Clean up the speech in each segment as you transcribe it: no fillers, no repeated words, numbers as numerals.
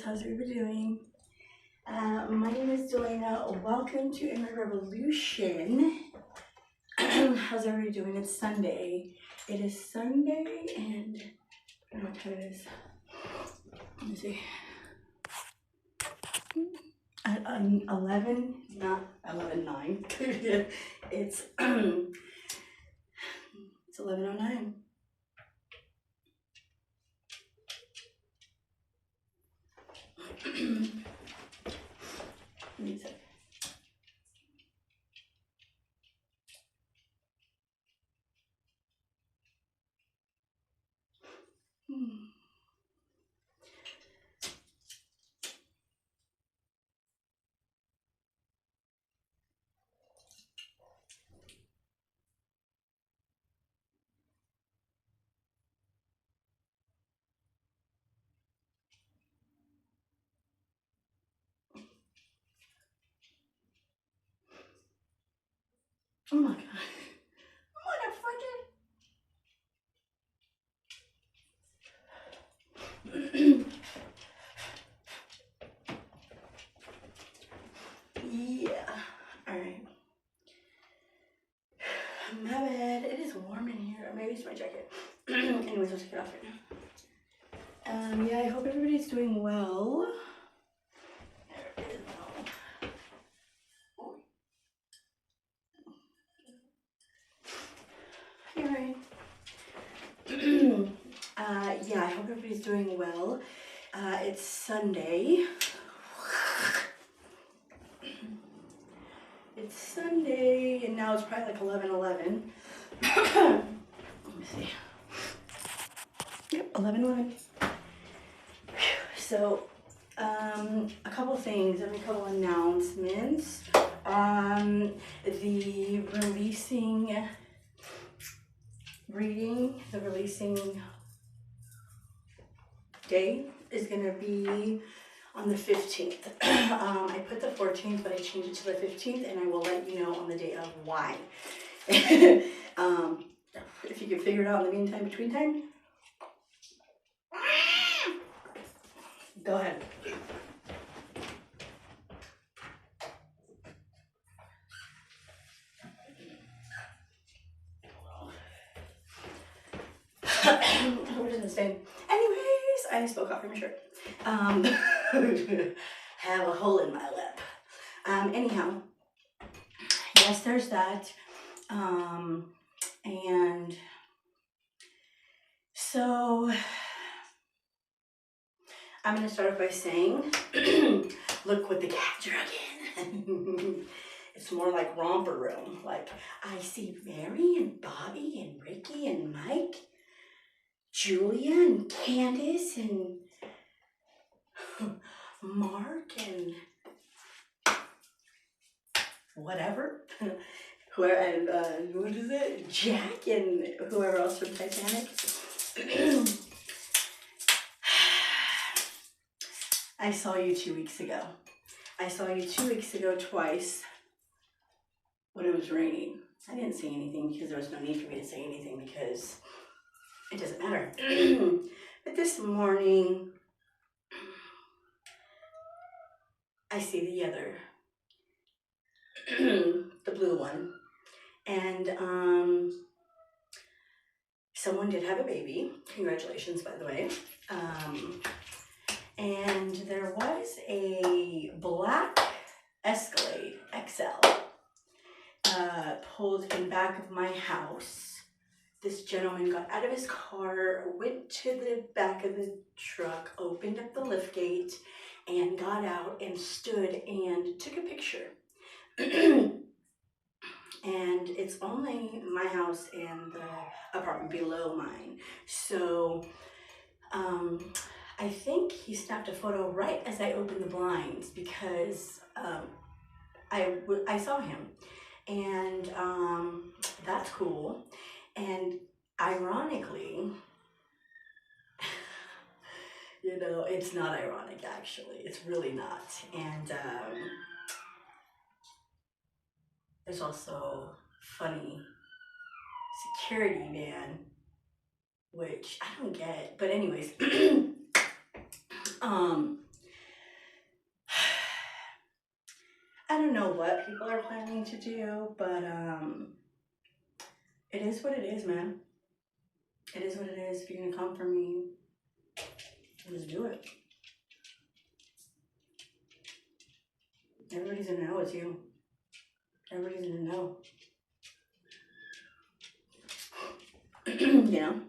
guys, how's everybody doing? My name is Delana. Welcome to Inner Revolution. How's everybody doing? It's Sunday. It is Sunday and I don't know what time it is. Let me see. At 11, not 11:09. It's 11:09. Music. Oh my god. Motherfucker. Yeah. Alright. My bad. It is warm in here. Maybe it's my jacket. Anyways, I'll take it off right now. Yeah, I hope everybody's doing well. There it is. Hey, Ryan. Yeah, I hope everybody's doing well. It's Sunday. It's Sunday, and now it's probably like 11:11. Let me see. Yep, 11:11. So, a couple things, a couple announcements. The releasing day is gonna be on the 15th. I put the 14th, but I changed it to the 15th, and I will let you know on the day of why. If you can figure it out in the meantime, between time, go ahead. What does it say? Anyways, I spoke out from my shirt. Have a hole in my lip. Anyhow, yes, there's that. And so I'm gonna start off by saying, look what the cat dragging. It's more like romper room. Like I see Mary and Bobby and Ricky and Mike, Julia and Candace and Mark and whatever. Where and what is it? Jack and whoever else from Titanic. I saw you 2 weeks ago. I saw you 2 weeks ago twice when it was raining. I didn't say anything because there was no need for me to say anything because it doesn't matter. But this morning, I see the other, the blue one. And someone did have a baby. Congratulations, by the way. And there was a black Escalade XL pulled in back of my house. This gentleman got out of his car, went to the back of the truck, opened up the lift gate, and got out and stood and took a picture. And it's only my house and the apartment below mine. So I think he snapped a photo right as I opened the blinds because I saw him. And that's cool. And ironically, you know, it's not ironic actually. It's really not. And there's also funny security man, which I don't get. But anyways, don't know what people are planning to do, but it is what it is, man. It is what it is. If you're gonna come for me, just do it. Everybody's gonna know it's you. Everybody's gonna know. You know?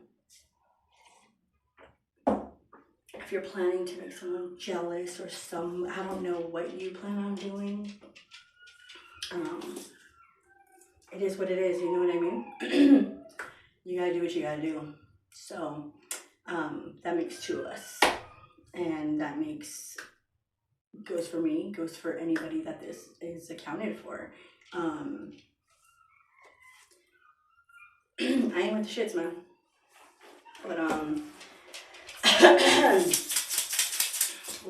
If you're planning to make someone jealous or I don't know what you plan on doing. It is what it is, you know what I mean? You gotta do what you gotta do. So, that makes two of us. And that goes for me, goes for anybody that this is accounted for. I ain't with the shits, man. But,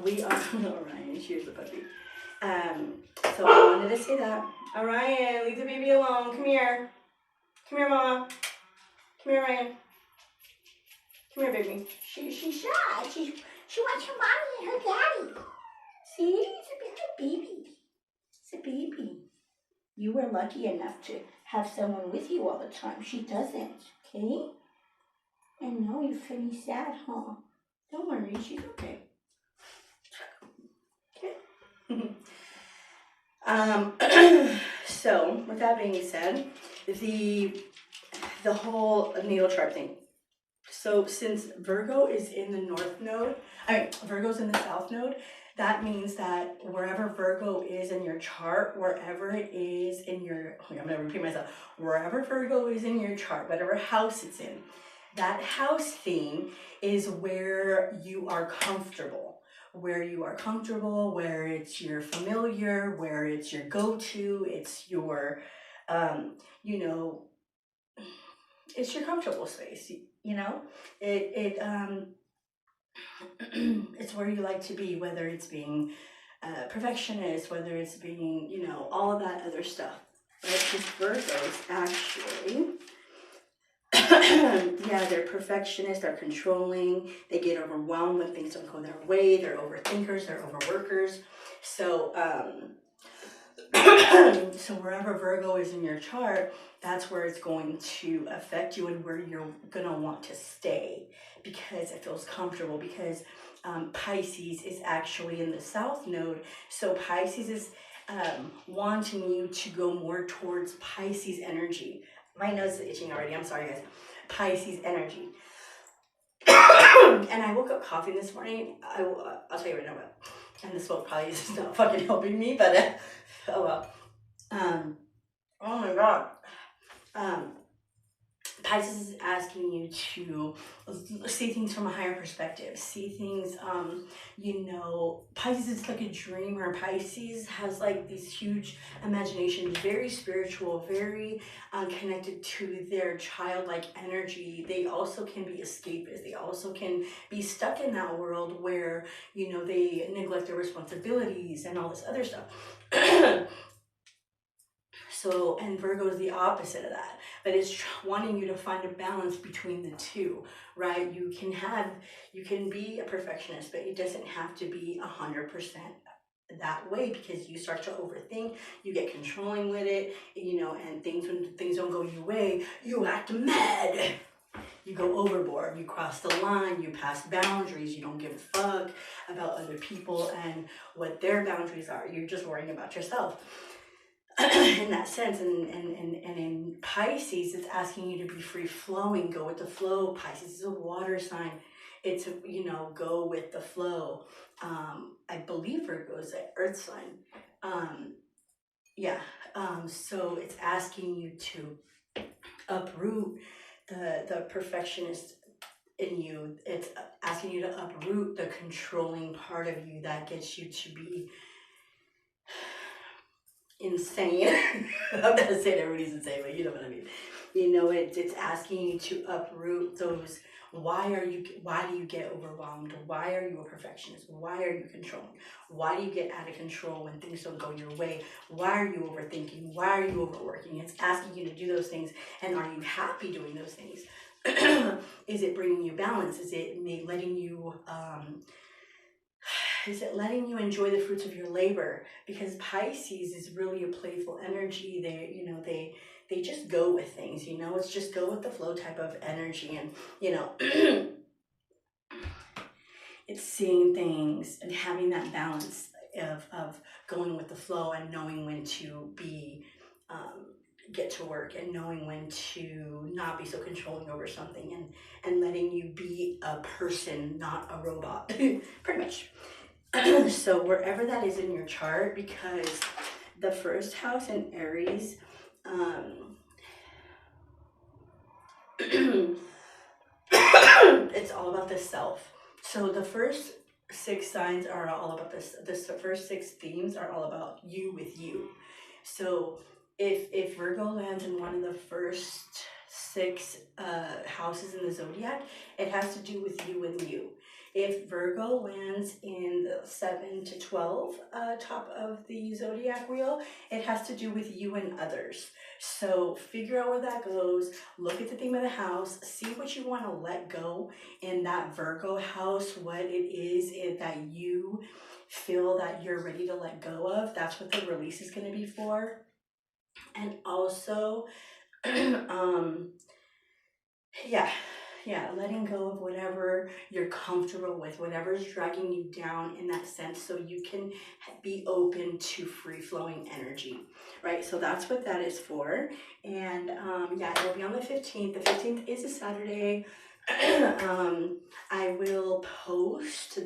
we are, Orion, she's the puppy. So I wanted to say that. Orion, leave the baby alone. Come here. Come here, mama. Come here, Ryan. Come here, baby. She's shy. She wants her mommy and her daddy. See? It's a baby. It's a baby. You were lucky enough to have someone with you all the time. She doesn't, okay? And now you're feeling sad, huh? Don't worry, she's okay. Okay. So with that being said, the whole natal chart thing. So since Virgo is in the north node, Virgo's in the south node, that means that wherever Virgo is in your chart, wherever it is in your, I'm gonna repeat myself, wherever Virgo is in your chart, whatever house it's in, that house theme is where you are comfortable. Where it's your familiar, where it's your go-to, it's your, it's your comfortable space, you know? It's where you like to be, whether it's being perfectionist, whether it's being, all of that other stuff. Right? Because Virgos actually, yeah, they're perfectionists, they're controlling, they get overwhelmed when things don't go their way, they're overthinkers, they're overworkers. So, so wherever Virgo is in your chart, that's where it's going to affect you and where you're going to want to stay because it feels comfortable, because Pisces is actually in the south node. So Pisces is wanting you to go more towards Pisces energy. My nose is itching already. I'm sorry, guys. Pisces energy. And I woke up coughing this morning. I'll tell you right now, and the smoke probably is not fucking helping me, but oh well. Oh my god. Pisces is asking you to see things from a higher perspective. See things, Pisces is like a dreamer. Pisces has like these huge imaginations, very spiritual, very connected to their childlike energy. They also can be escapist. They also can be stuck in that world where, they neglect their responsibilities and all this other stuff. So, and Virgo is the opposite of that, but it's wanting you to find a balance between the two, right? You can be a perfectionist, but it doesn't have to be 100% that way, because you start to overthink, you get controlling with it, and when things don't go your way, you act mad. You go overboard, you cross the line, you pass boundaries, you don't give a fuck about other people and what their boundaries are. You're just worrying about yourself. In that sense, and in Pisces, it's asking you to be free flowing, go with the flow. Pisces is a water sign. It's go with the flow. I believe Virgo is an earth sign. So it's asking you to uproot the perfectionist in you. It's asking you to uproot the controlling part of you that gets you to be insane. I'm not gonna say that everybody's insane, but you know what I mean. It's asking you to uproot those. Why do you get overwhelmed? Why are you a perfectionist? Why are you controlling? Why do you get out of control when things don't go your way? Why are you overthinking? Why are you overworking? It's asking you to do those things, and are you happy doing those things? Is it bringing you balance? Is it letting you is it letting you enjoy the fruits of your labor? Because Pisces is really a playful energy. They just go with things, it's just go with the flow type of energy. And, it's seeing things and having that balance of going with the flow and knowing when to be, get to work, and knowing when to not be so controlling over something, and letting you be a person, not a robot, pretty much. So wherever that is in your chart, because the first house in Aries, it's all about the self. So the first 6 signs are all about this. The first 6 themes are all about you with you. So if Virgo lands in one of the first 6 houses in the zodiac, it has to do with you and you. If Virgo lands in the 7 to 12 top of the zodiac wheel, it has to do with you and others. So figure out where that goes, look at the theme of the house, see what you want to let go in that Virgo house, what it is that you feel that you're ready to let go of. That's what the release is going to be for. And also, letting go of whatever you're comfortable with, whatever's dragging you down in that sense, so you can be open to free-flowing energy, right? So that's what that is for. And it'll be on the 15th. The 15th is a Saturday. I will post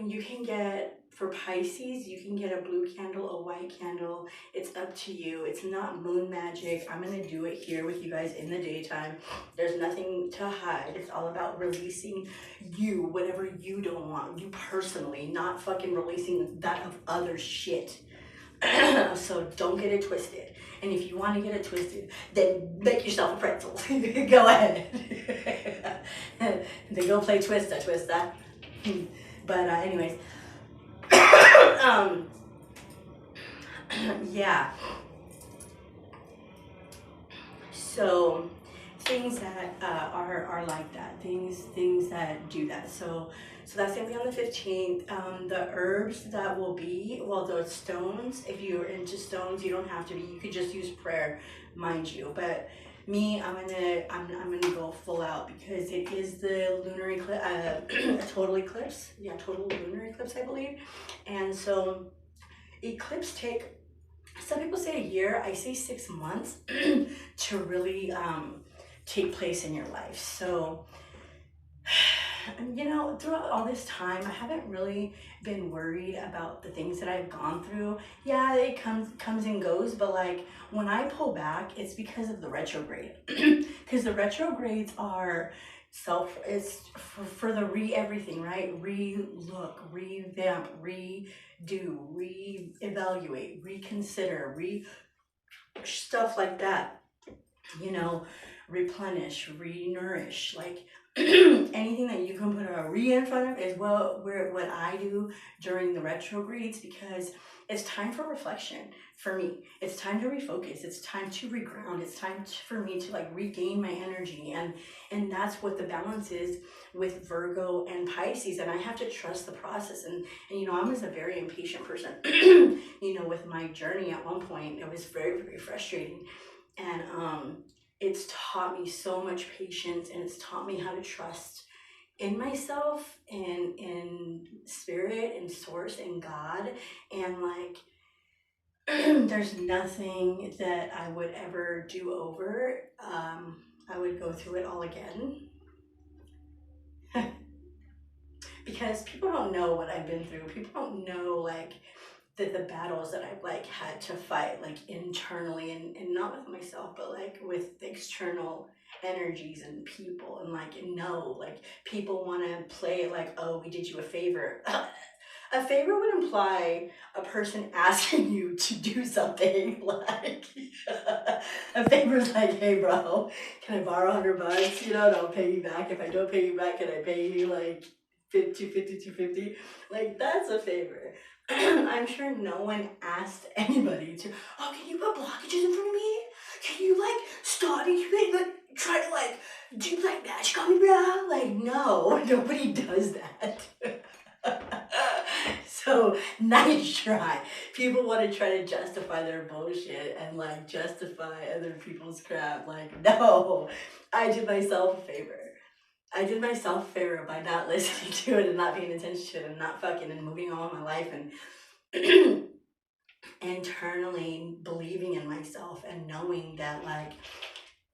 you can get, for Pisces, you can get a blue candle, a white candle. It's up to you. It's not moon magic. I'm going to do it here with you guys in the daytime. There's nothing to hide. It's all about releasing you, whatever you don't want, you personally, not fucking releasing that of other shit. So don't get it twisted. And if you want to get it twisted, then make yourself a pretzel. Go ahead. Then go play Twista. But anyways, yeah. So things that are like that, things that do that. So that's gonna be on the 15th. The herbs that will be, the stones. If you're into stones, you don't have to be. You could just use prayer, mind you. But me, I'm gonna go full out, because it is the lunar eclipse, total eclipse. Yeah, total lunar eclipse, I believe. And so eclipse take, some people say a year, I say 6 months to really take place in your life. So, throughout all this time, I haven't really been worried about the things that I've gone through. Yeah, it comes and goes, but like when I pull back, it's because of the retrograde. Because the retrogrades are it's for the everything, right? Re-look, revamp, redo, re-evaluate, reconsider, stuff like that. Replenish, re-nourish, like anything that you can put a re in front of is what I do during the retrogrades, because it's time for reflection for me. It's time to refocus. It's time to reground. It's time for me to like regain my energy. And that's what the balance is with Virgo and Pisces. And I have to trust the process. And I was a very impatient person, with my journey at one point. It was very, very frustrating. And it's taught me so much patience, and it's taught me how to trust in myself and in spirit and source and God. And like, there's nothing that I would ever do over. I would go through it all again. Because people don't know what I've been through. People don't know like the battles that I've like had to fight like internally, and not with myself, but like with external energies and people. And like, people want to play it like, oh, we did you a favor. A favor would imply a person asking you to do something. Like a favor's like, hey bro, can I borrow $100? And I'll pay you back. If I don't pay you back, can I pay you like $250? Like, that's a favor. I'm sure no one asked anybody to, oh, can you put blockages in front of me? Can you like stop? Can you like try to like do like magic on me, bro? Like, no, nobody does that. Nice try. People want to try to justify their bullshit and like justify other people's crap. Like, no, I did myself a favor. I did myself a favor by not listening to it and not paying attention to it and not fucking and moving on with my life and internally believing in myself and knowing that like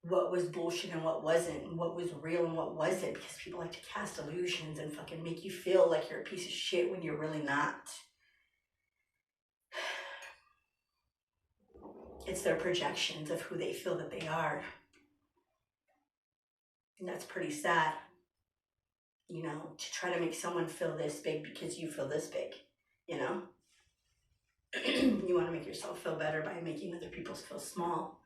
what was bullshit and what wasn't, and what was real and what wasn't, because people like to cast illusions and fucking make you feel like you're a piece of shit when you're really not. It's their projections of who they feel that they are. And that's pretty sad, you know, to try to make someone feel this big because you feel this big, you know? You want to make yourself feel better by making other people feel small.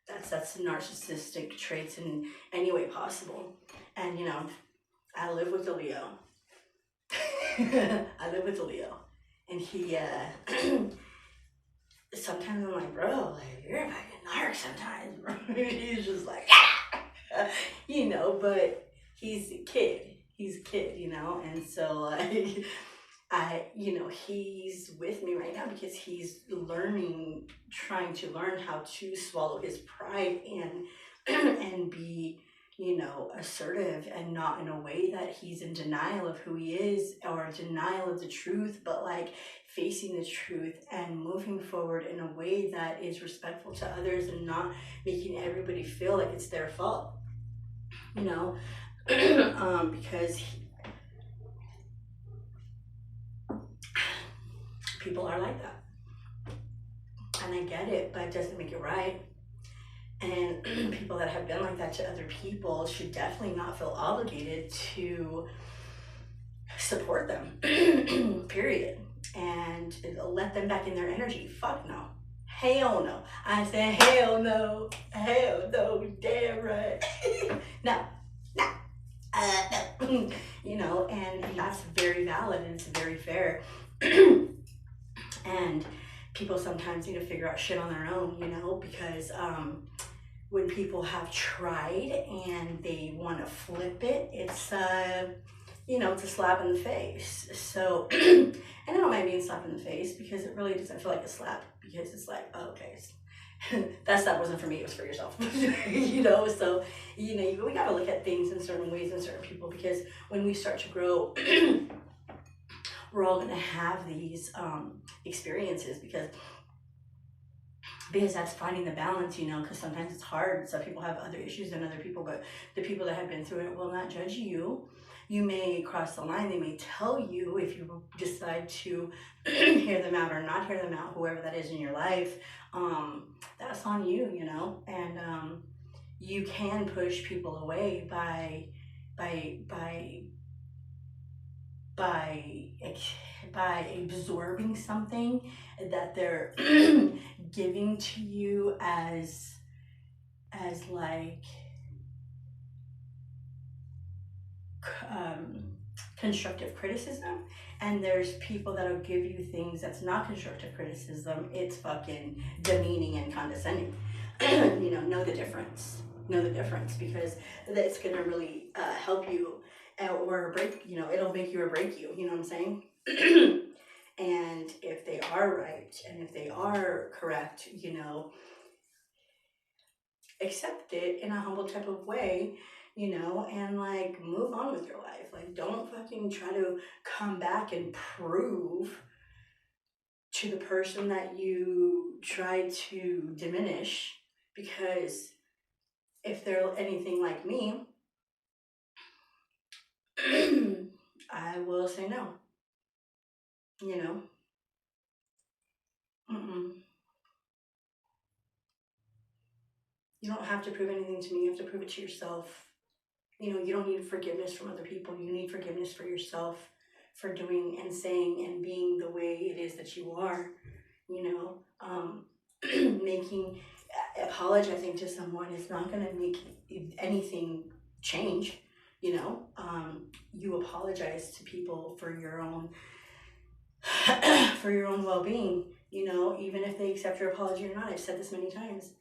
That's narcissistic traits in any way possible. And, you know, I live with a Leo. I live with a Leo. And he, sometimes I'm like, bro, like, you're a fucking narc sometimes, bro. He's just like, you know, but he's a kid. He's a kid, you know? And so, like, you know, he's with me right now because he's trying to learn how to swallow his pride and be, you know, assertive and not in a way that he's in denial of who he is or denial of the truth, but like facing the truth and moving forward in a way that is respectful to others and not making everybody feel like it's their fault, you know, because people are like that. And I get it, but it doesn't make it right. And people that have been like that to other people should definitely not feel obligated to support them, period. And let them back in their energy. Fuck no. Hell no. I said hell no. Hell no. Damn right. No. No. You know, and that's very valid and it's very fair. And people sometimes need to figure out shit on their own, you know, because when people have tried and they want to flip it, it's you know, it's a slap in the face. So, and I don't mind being slapped in the face because it really doesn't feel like a slap, because it's like, oh, okay, that slap wasn't for me, it was for yourself. You know, so, you know, we gotta look at things in certain ways and certain people, because when we start to grow, we're all gonna have these experiences, because that's finding the balance, you know, because sometimes it's hard. Some people have other issues than other people, but the people that have been through it will not judge you. You may cross the line. They may tell you if you decide to hear them out or not hear them out, whoever that is in your life. That's on you, you know, and you can push people away by absorbing something that they're giving to you as like constructive criticism. And there's people that'll give you things that's not constructive criticism. It's fucking demeaning and condescending. You know the difference. Know the difference, because that's gonna really help you or break, you know, it'll make you or break you, you know what I'm saying? And if they are right and if they are correct, you know, accept it in a humble type of way, you know, and like move on with your life. Like, don't fucking try to come back and prove to the person that you try to diminish, because if they're anything like me, I will say no. You know? You don't have to prove anything to me. You have to prove it to yourself. You know, you don't need forgiveness from other people. You need forgiveness for yourself for doing and saying and being the way it is that you are. You know, apologizing to someone is not going to make anything change. You know, you apologize to people for your own well-being, you know, even if they accept your apology or not. I've said this many times,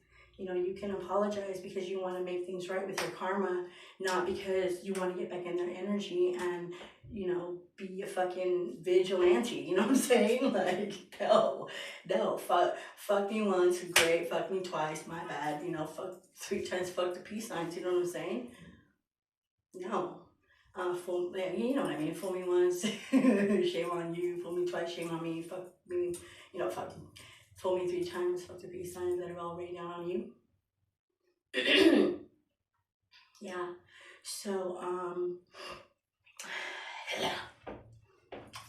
You know, you can apologize because you want to make things right with your karma, not because you want to get back in their energy and, you know, be a fucking vigilante. You know what I'm saying? Like, no, fuck me once, great, fuck me twice, my bad. You know, fuck 3 times, fuck the peace signs. You know what I'm saying? No. Fool, yeah, you know what I mean. Fool me once, shame on you. Fool me twice, shame on me. Fuck me, you know, fuck. Fool me 3 times, fuck the peace signs that are all rained down on you. Yeah. So,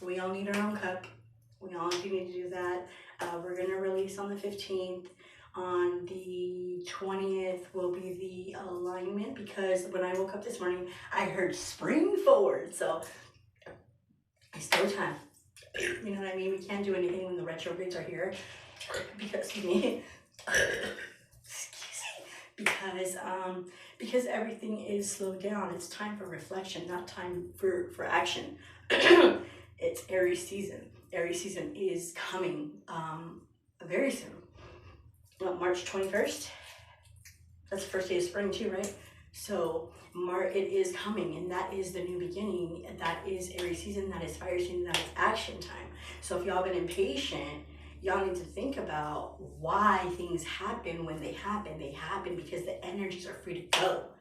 we all need our own cup. We all do need to do that. We're gonna release on the 15th. On the 20th will be the alignment, because when I woke up this morning, I heard spring forward. So it's still time. You know what I mean? We can't do anything when the retrogrades are here because, excuse me, because everything is slowed down. It's time for reflection, not time for action. It's Aries season. Aries season is coming very soon. March 21st. That's the first day of spring too, right? So it is coming, and that is the new beginning. That is Aries season. That is fire season. That is action time. So if y'all been impatient, y'all need to think about why things happen when they happen. They happen because the energies are free to go.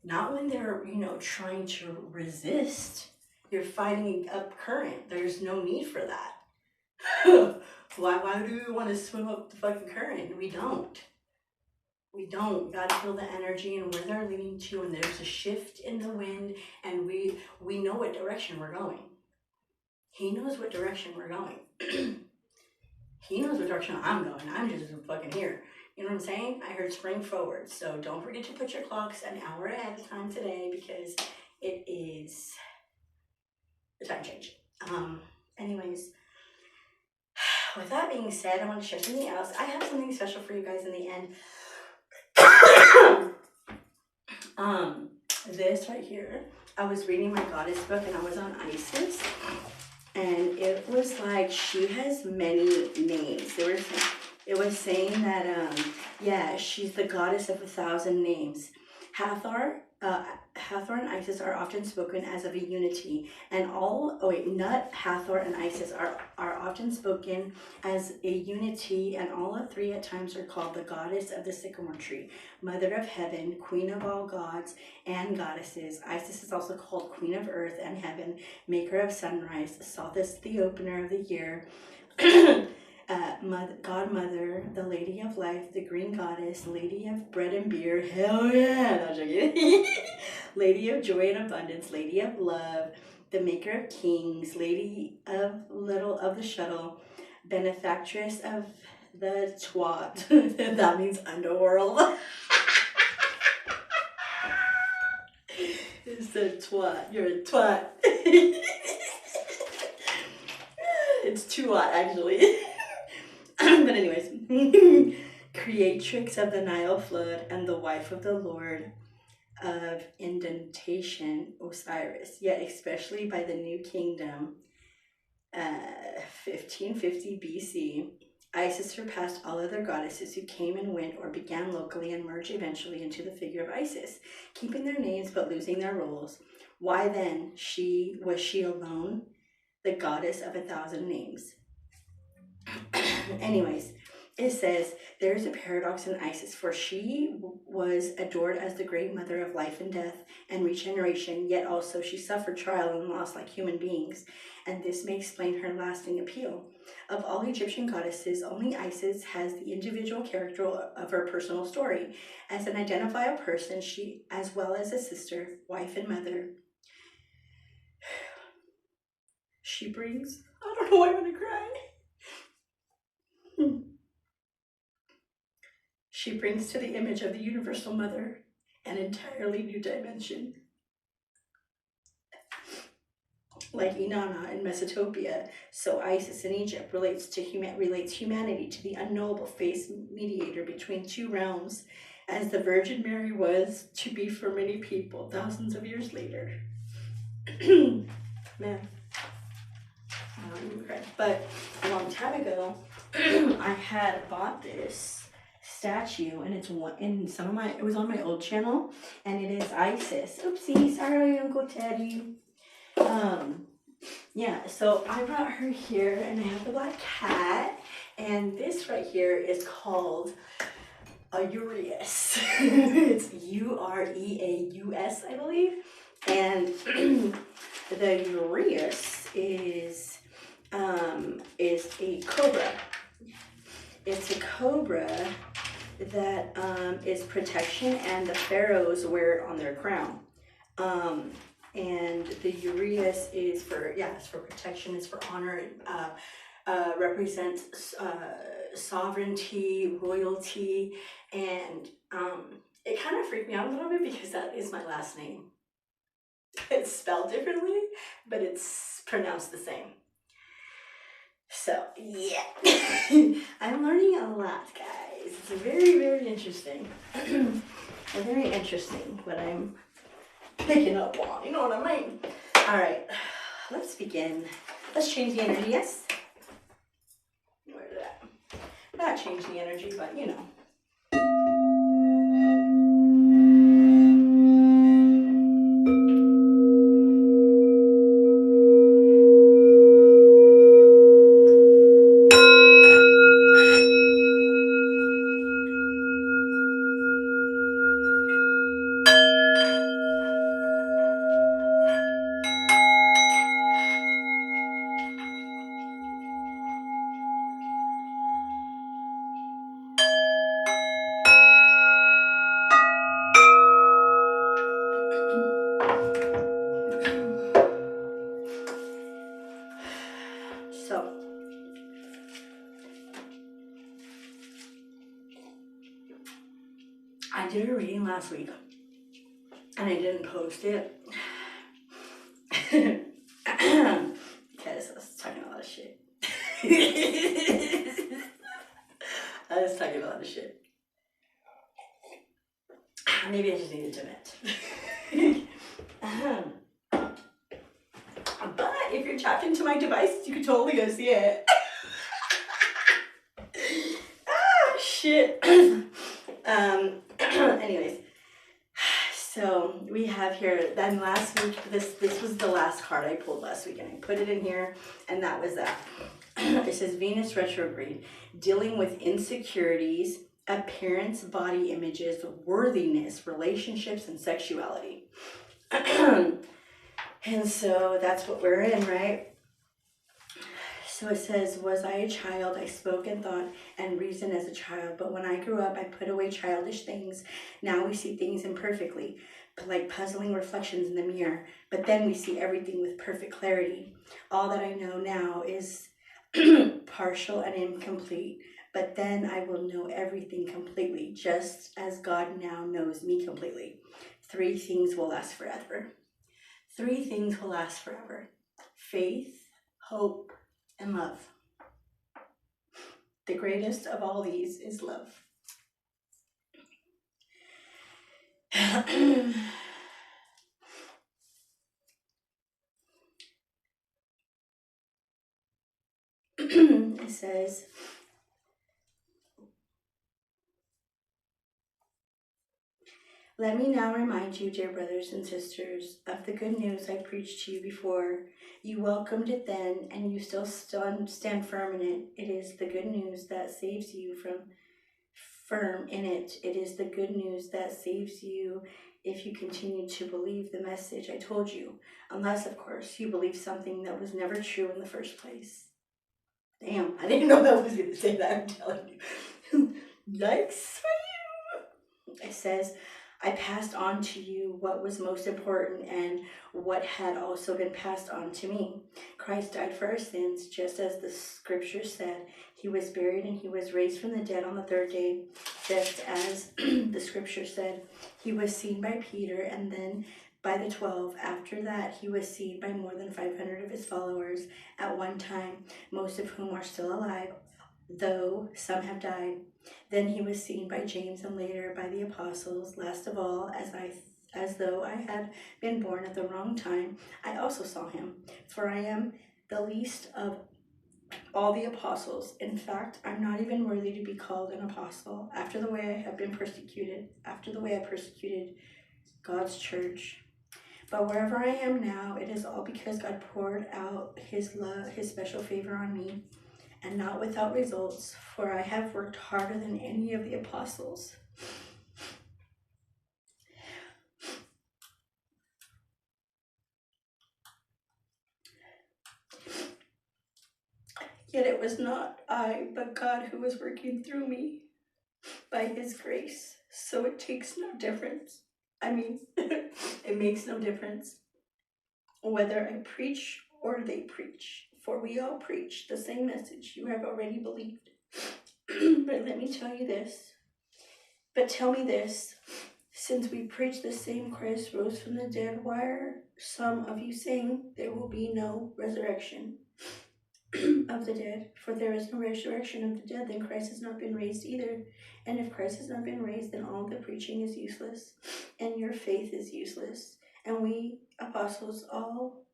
Not when they're, you know, trying to resist. You're fighting up current. There's no need for that. Why do we want to swim up the fucking current? We don't. We don't. You gotta feel the energy and where they're leading to, and there's a shift in the wind, and we know what direction we're going. He knows what direction we're going. He knows what direction I'm going. I'm just fucking here. You know what I'm saying? I heard spring forward. So don't forget to put your clocks an hour ahead of time today, because it is the time change. Anyways, with that being said, I want to share something else. I have something special for you guys in the end. This right here, I was reading my goddess book and I was on Isis, and it was like she has many names. It was saying that yeah, she's the goddess of 1,000 names. Hathor and Isis are often spoken as of a unity, and Nut, Hathor, and Isis are often spoken as a unity, and all of three at times are called the goddess of the sycamore tree, mother of heaven, queen of all gods and goddesses. Isis is also called queen of earth and heaven, maker of sunrise, Sothis, the opener of the year, Godmother, the lady of life, the green goddess, lady of bread and beer, hell yeah, no joking. Lady of joy and abundance, lady of love, the maker of kings, lady of little of the shuttle, benefactress of the twat. That means underworld. It's the twat. You're a twat. It's twat, actually. But anyways, creatrix of the Nile flood and the wife of the Lord of indentation, Osiris, yet especially by the New Kingdom, 1550 BC, Isis surpassed all other goddesses who came and went or began locally and merged eventually into the figure of Isis, keeping their names but losing their roles. Why then was she alone, the goddess of 1,000 names? Anyways, it says, there is a paradox in Isis, for she was adored as the great mother of life and death and regeneration, yet also she suffered trial and loss like human beings, and this may explain her lasting appeal. Of all Egyptian goddesses, only Isis has the individual character of her personal story. As an identifiable person, she, as well as a sister, wife, and mother, she brings, I don't know why I'm gonna cry. She brings to the image of the universal mother an entirely new dimension. Like Inanna in Mesopotamia, so Isis in Egypt relates humanity to the unknowable face mediator between two realms, as the Virgin Mary was to be for many people thousands of years later. Man, I don't even cry. But a long time ago, I had bought this statue, and it's one in some of my. It was on my old channel, and it is Isis. Oopsie, sorry, Uncle Teddy. Yeah, so I brought her here, and I have the black cat, and this right here is called a Uraeus. It's Ureaus, I believe, and the Uraeus is a cobra. It's a cobra that is protection, and the pharaohs wear it on their crown. And the Uraeus is for, it's for protection, it's for honor. It represents sovereignty, royalty, and it kind of freaked me out a little bit because that is my last name. It's spelled differently, but it's pronounced the same. So, yeah. I'm learning a lot, guys. It's very, very interesting. Very interesting what I'm picking up on, you know what I mean? All right, let's begin. Let's change the energy, yes? Where did that? Not change the energy, but you know. So, I did a reading last week, and I didn't post it because I was talking a lot of shit. I was talking a lot of shit. Maybe I just needed to vent. But if you're tapped into my device, you could totally go see it. Shit. Anyways, so we have here, then last week, this was the last card I pulled last week, and I put it in here, and that was that. It says Venus retrograde, dealing with insecurities, appearance, body images, worthiness, relationships, and sexuality. And so that's what we're in, right? So it says, was I a child? I spoke and thought and reasoned as a child. But when I grew up, I put away childish things. Now we see things imperfectly, like puzzling reflections in the mirror. But then we see everything with perfect clarity. All that I know now is partial and incomplete. But then I will know everything completely, just as God now knows me completely. 3 things will last forever. 3 things will last forever. Faith, hope, and love. The greatest of all these is love. It says, let me now remind you, dear brothers and sisters, of the good news I preached to you before. You welcomed it then, and you still stand firm in it. It is the good news that saves you firm in it. It is the good news that saves you if you continue to believe the message I told you. Unless, of course, you believe something that was never true in the first place. Damn, I didn't know that was going to say that, I'm telling you. Yikes for you. It says, I passed on to you what was most important and what had also been passed on to me. Christ died for our sins, just as the scripture said. He was buried and he was raised from the dead on the 3rd day, just as the scripture said. He was seen by Peter and then by the 12. After that, he was seen by more than 500 of his followers at one time, most of whom are still alive, though some have died. Then he was seen by James and later by the apostles. Last of all, as though I had been born at the wrong time, I also saw him. For I am the least of all the apostles. In fact, I'm not even worthy to be called an apostle after the way I have been persecuted, after the way I persecuted God's church. But wherever I am now, it is all because God poured out his love, his special favor on me, and not without results, for I have worked harder than any of the apostles. Yet it was not I, but God who was working through me by his grace. So it takes no difference. It makes no difference whether I preach or they preach, for we all preach the same message you have already believed. But let me tell you this. But tell me this, since we preach the same Christ rose from the dead, why are some of you saying there will be no resurrection of the dead? For there is no resurrection of the dead, then Christ has not been raised either. And if Christ has not been raised, then all the preaching is useless, and your faith is useless. And we apostles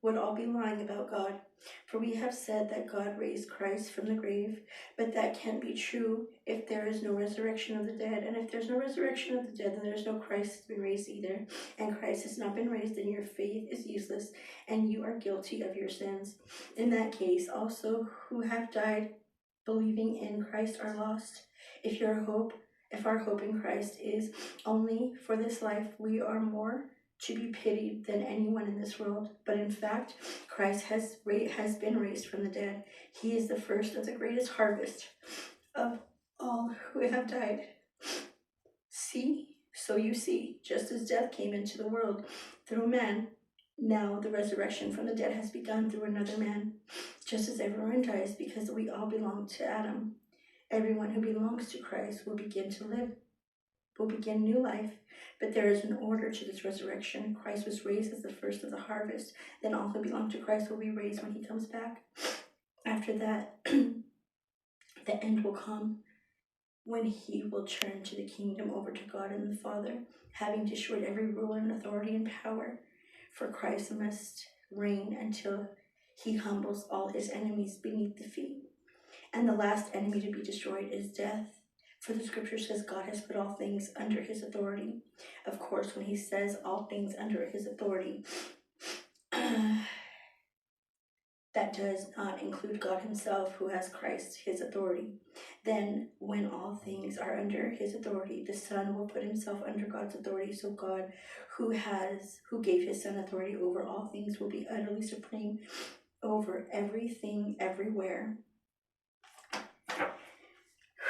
would all be lying about God. For we have said that God raised Christ from the grave, but that can't be true if there is no resurrection of the dead. And if there's no resurrection of the dead, then there's no Christ has been raised either. And Christ has not been raised, then your faith is useless, and you are guilty of your sins. In that case, also who have died believing in Christ are lost. If our hope in Christ is only for this life, we are more to be pitied than anyone in this world. But in fact, Christ has been raised from the dead. He is the first of the greatest harvest of all who have died. See? So you see, just as death came into the world through man, now the resurrection from the dead has begun through another man. Just as everyone dies because we all belong to Adam, everyone who belongs to Christ will begin new life. But there is an order to this resurrection. Christ was raised as the first of the harvest. Then all who belong to Christ will be raised when he comes back. After that, the end will come, when he will turn to the kingdom over to God and the Father, having destroyed every ruler and authority and power. For Christ must reign until he humbles all his enemies beneath the feet. And the last enemy to be destroyed is death. For the scripture says God has put all things under his authority. Of course, when he says all things under his authority, that does not include God himself, who has Christ, his authority. Then, when all things are under his authority, the Son will put himself under God's authority. So God, who gave his Son authority over all things, will be utterly supreme over everything, everywhere.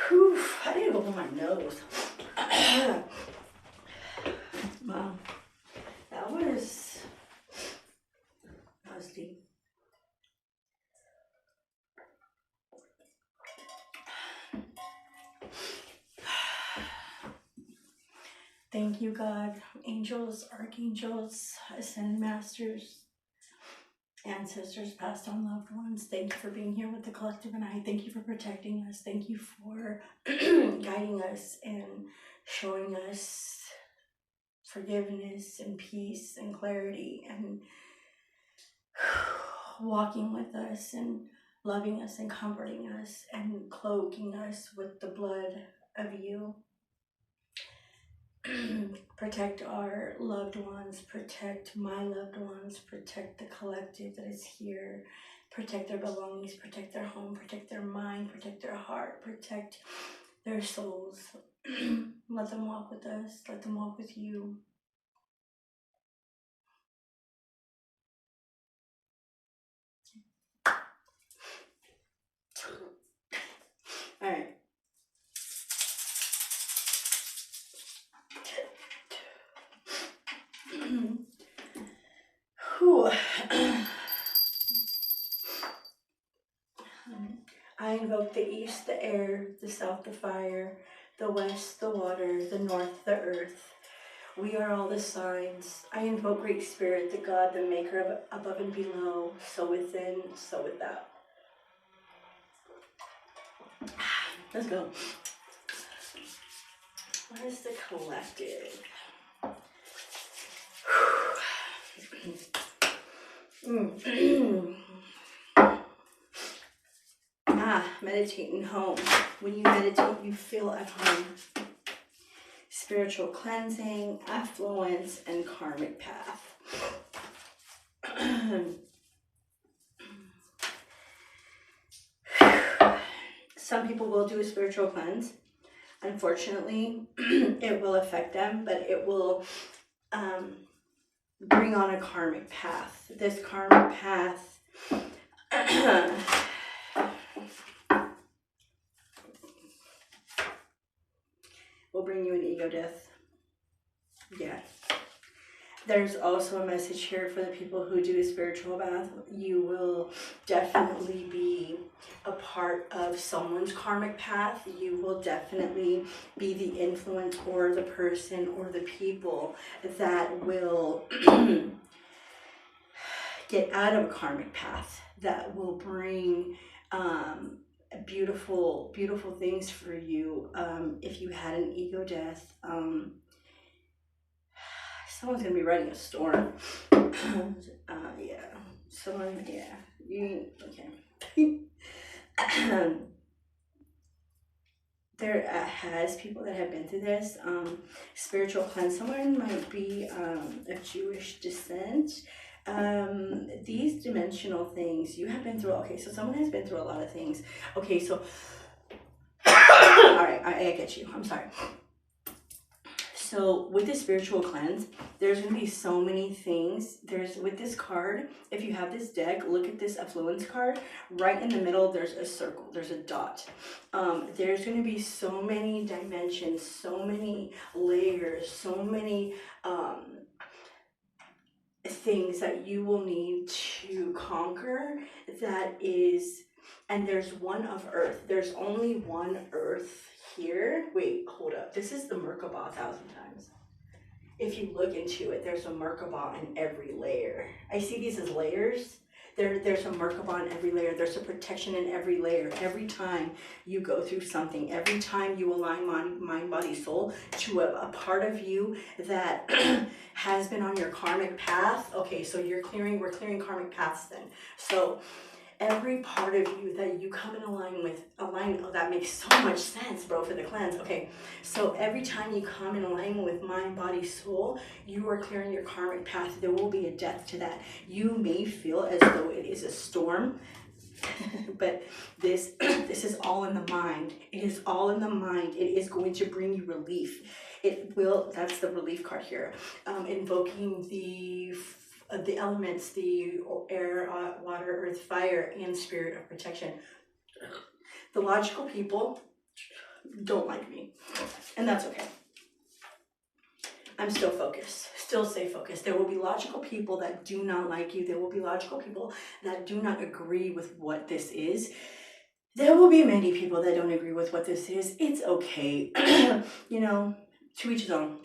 Whew, I need to go my nose. Wow, that was deep. Thank you, God, angels, archangels, ascended masters, ancestors, past on loved ones. Thank you for being here with the collective and I. Thank you for protecting us. Thank you for guiding us and showing us forgiveness and peace and clarity and walking with us and loving us and comforting us and cloaking us with the blood of you. Protect our loved ones, protect my loved ones, protect the collective that is here, protect their belongings, protect their home, protect their mind, protect their heart, protect their souls. Let them walk with us, let them walk with you. All right. I invoke the east, the air, the south, the fire, the west, the water, the north, the earth. We are all the signs. I invoke Great Spirit, the God, the maker of above and below, so within, so without. Let's go. What is the collective? meditating home. When you meditate, you feel at home. Spiritual cleansing, affluence, and karmic path. Some people will do a spiritual cleanse. Unfortunately, it will affect them, but it will bring on a karmic path. This karmic path will bring you an ego death. Yeah. There's also a message here for the people who do a spiritual bath. You will definitely be a part of someone's karmic path. You will definitely be the influence or the person or the people that will get out of a karmic path, that will bring beautiful things for you. If you had an ego death, someone's gonna be riding a storm. Yeah. Someone, yeah. Okay. There has people that have been through this. Spiritual cleanse. Someone might be of Jewish descent. These dimensional things you have been through. Okay, so someone has been through a lot of things. Okay, so all right, I get you. I'm sorry. So with the spiritual cleanse, there's going to be so many things. There's, with this card, if you have this deck, look at this affluence card. Right in the middle, there's a circle, there's a dot. There's going to be so many dimensions, so many layers, so many things that you will need to conquer. That is, and there's one of earth. There's only one earth here. Wait, hold up. This is the Merkabah 1,000 times. If you look into it, there's a Merkabah in every layer. I see these as layers. There's a Merkabah in every layer. There's a protection in every layer. Every time you go through something, every time you align mind, body, soul to a part of you that has been on your karmic path. Okay, so we're clearing karmic paths then. So every part of you that you come in align, that makes so much sense, bro, for the cleanse. Okay, so every time you come in alignment with mind, body, soul, you are clearing your karmic path. There will be a death to that. You may feel as though it is a storm, but this is all in the mind. It is all in the mind. It is going to bring you relief. It will. That's the relief card here. Invoking the elements, the air, water, earth, fire, and spirit of protection. The logical people don't like me, and that's okay. I'm still focused, still stay focused. There will be logical people that do not like you. There will be logical people that do not agree with what this is. There will be many people that don't agree with what this is. It's okay. You know, to each his own.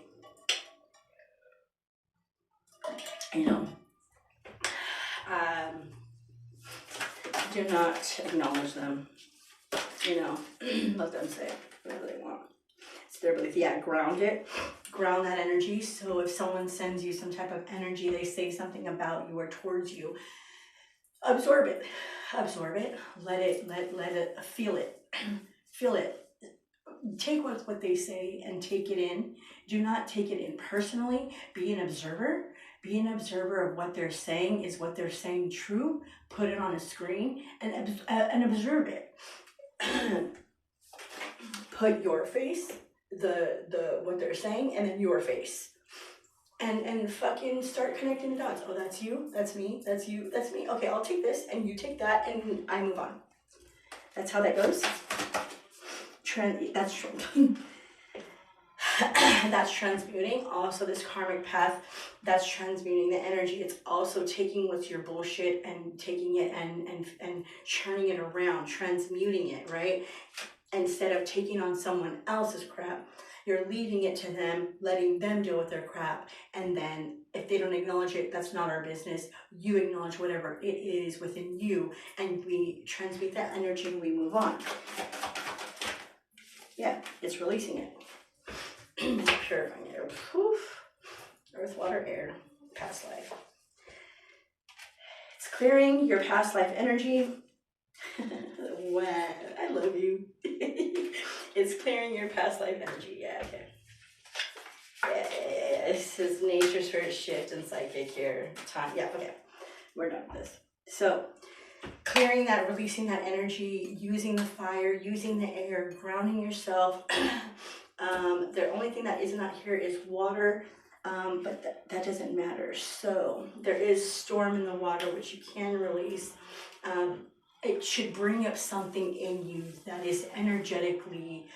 You know, do not acknowledge them. You know, let them say whatever they want. It's their belief. Yeah, ground it. Ground that energy. So if someone sends you some type of energy, they say something about you or towards you, absorb it. Absorb it. Let it, feel it. Feel it. Take what they say and take it in. Do not take it in personally. Be an observer. Be an observer of what they're saying. Is what they're saying true? Put it on a screen and observe it. Put your face, the what they're saying, and then your face. And fucking start connecting the dots. Oh, that's you, that's me, that's you, that's me. Okay, I'll take this and you take that and I move on. That's how that goes. That's transmuting. Also, this karmic path, that's transmuting the energy. It's also taking what's your bullshit and taking it and churning it around, transmuting it, right? Instead of taking on someone else's crap, you're leaving it to them, letting them deal with their crap. And then if they don't acknowledge it, that's not our business. You acknowledge whatever it is within you, and we transmute that energy and we move on. Yeah, it's releasing it. Purifying it. Poof. Earth, water, air. Past life. It's clearing your past life energy. Wow. I It's clearing your past life energy. Yeah, okay. Yeah. It says nature, spirit, shift, and psychic here. Time. Yeah, okay. We're done with this. So, clearing that, releasing that energy, using the fire, using the air, grounding yourself. The only thing that is not here is water, but that doesn't matter. So there is storm in the water, which you can release. It should bring up something in you that is energetically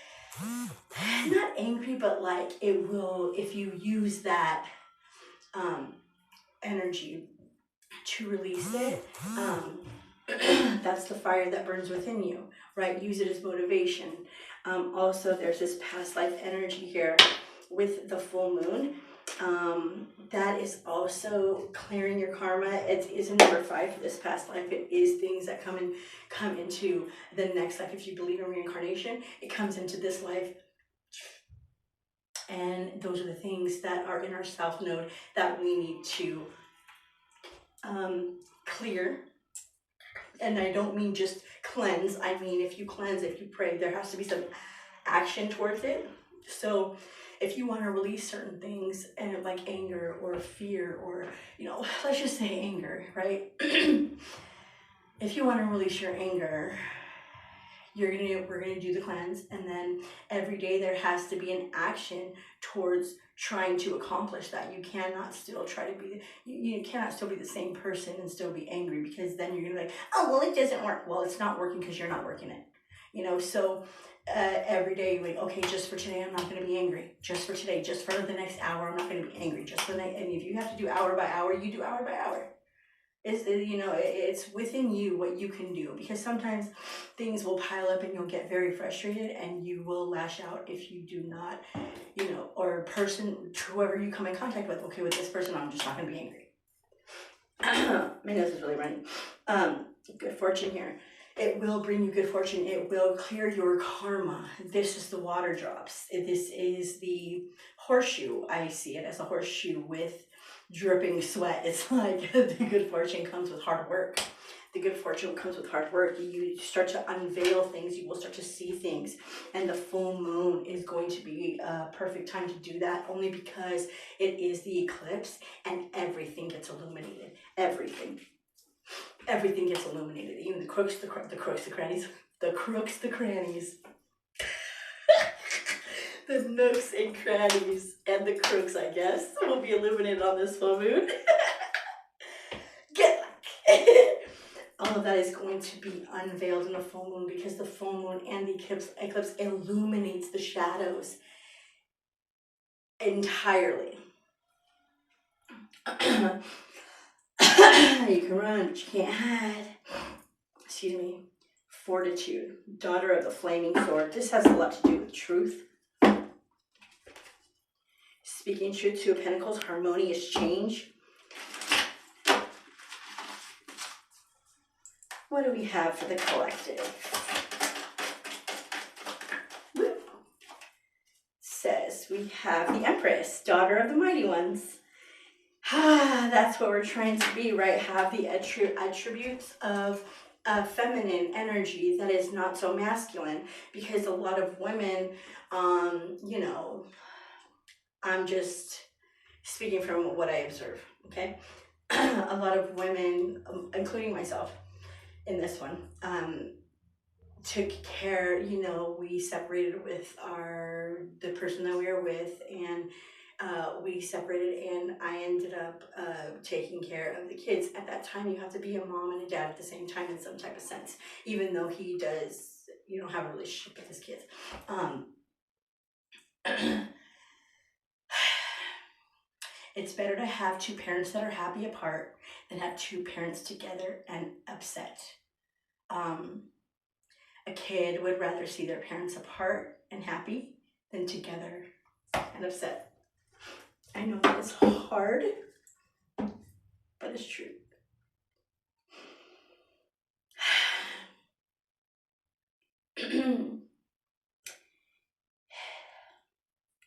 not angry, but like it will, if you use that energy to release it, that's the fire that burns within you, right? Use it as motivation. Also, there's this past life energy here with the full moon. That is also clearing your karma. It is a number 5 for this past life. It is things that come into the next life. If you believe in reincarnation, it comes into this life. And those are the things that are in our South Node that we need to clear. And I don't mean just cleanse. I mean, if you cleanse, if you pray, there has to be some action towards it. So if you want to release certain things, and like anger or fear, or, let's just say anger, right? If you want to release your anger, we're gonna do the cleanse, and then every day there has to be an action towards trying to accomplish that. You cannot still you cannot still be the same person and still be angry, because then you're gonna be like, oh, well, it doesn't work. Well, it's not working because you're not working it. So every day, like, okay, just for today, I'm not gonna be angry. Just for today, just for the next hour, I'm not gonna be angry. Just for the next, and if you have to do hour by hour, you do hour by hour. It's within you what you can do, because sometimes things will pile up and you'll get very frustrated and you will lash out if you do not, or whoever you come in contact with. Okay, with this person, I'm just not going to be angry. My nose is really running. Good fortune here. It will bring you good fortune. It will clear your karma. This is the water drops. This is the horseshoe. I see it as a horseshoe with dripping sweat. It's like the good fortune comes with hard work. The good fortune comes with hard work. You start to unveil things. You will start to see things. And the full moon is going to be a perfect time to do that, only because it is the eclipse and everything gets illuminated. Everything gets illuminated. Even the crooks, the crannies, the nooks and crannies and the crooks, I guess, will be illuminated on this full moon. Good luck. All of that is going to be unveiled in the full moon, because the full moon and the eclipse illuminates the shadows entirely. You can run, but you can't hide. Excuse me. Fortitude, daughter of the flaming sword. This has a lot to do with truth. Speaking truth. Two of Pentacles, harmonious change. What do we have for the collective? Says we have the Empress, daughter of the mighty ones. That's what we're trying to be, right? Have the attributes of feminine energy that is not so masculine, because a lot of women, I'm just speaking from what I observe, okay? A lot of women, including myself in this one, took care, we separated with the person that we were with, and we separated, and I ended up taking care of the kids. At that time, you have to be a mom and a dad at the same time in some type of sense, even though he does, have a relationship with his kids. It's better to have two parents that are happy apart than have two parents together and upset. A kid would rather see their parents apart and happy than together and upset. I know that is hard, but it's true.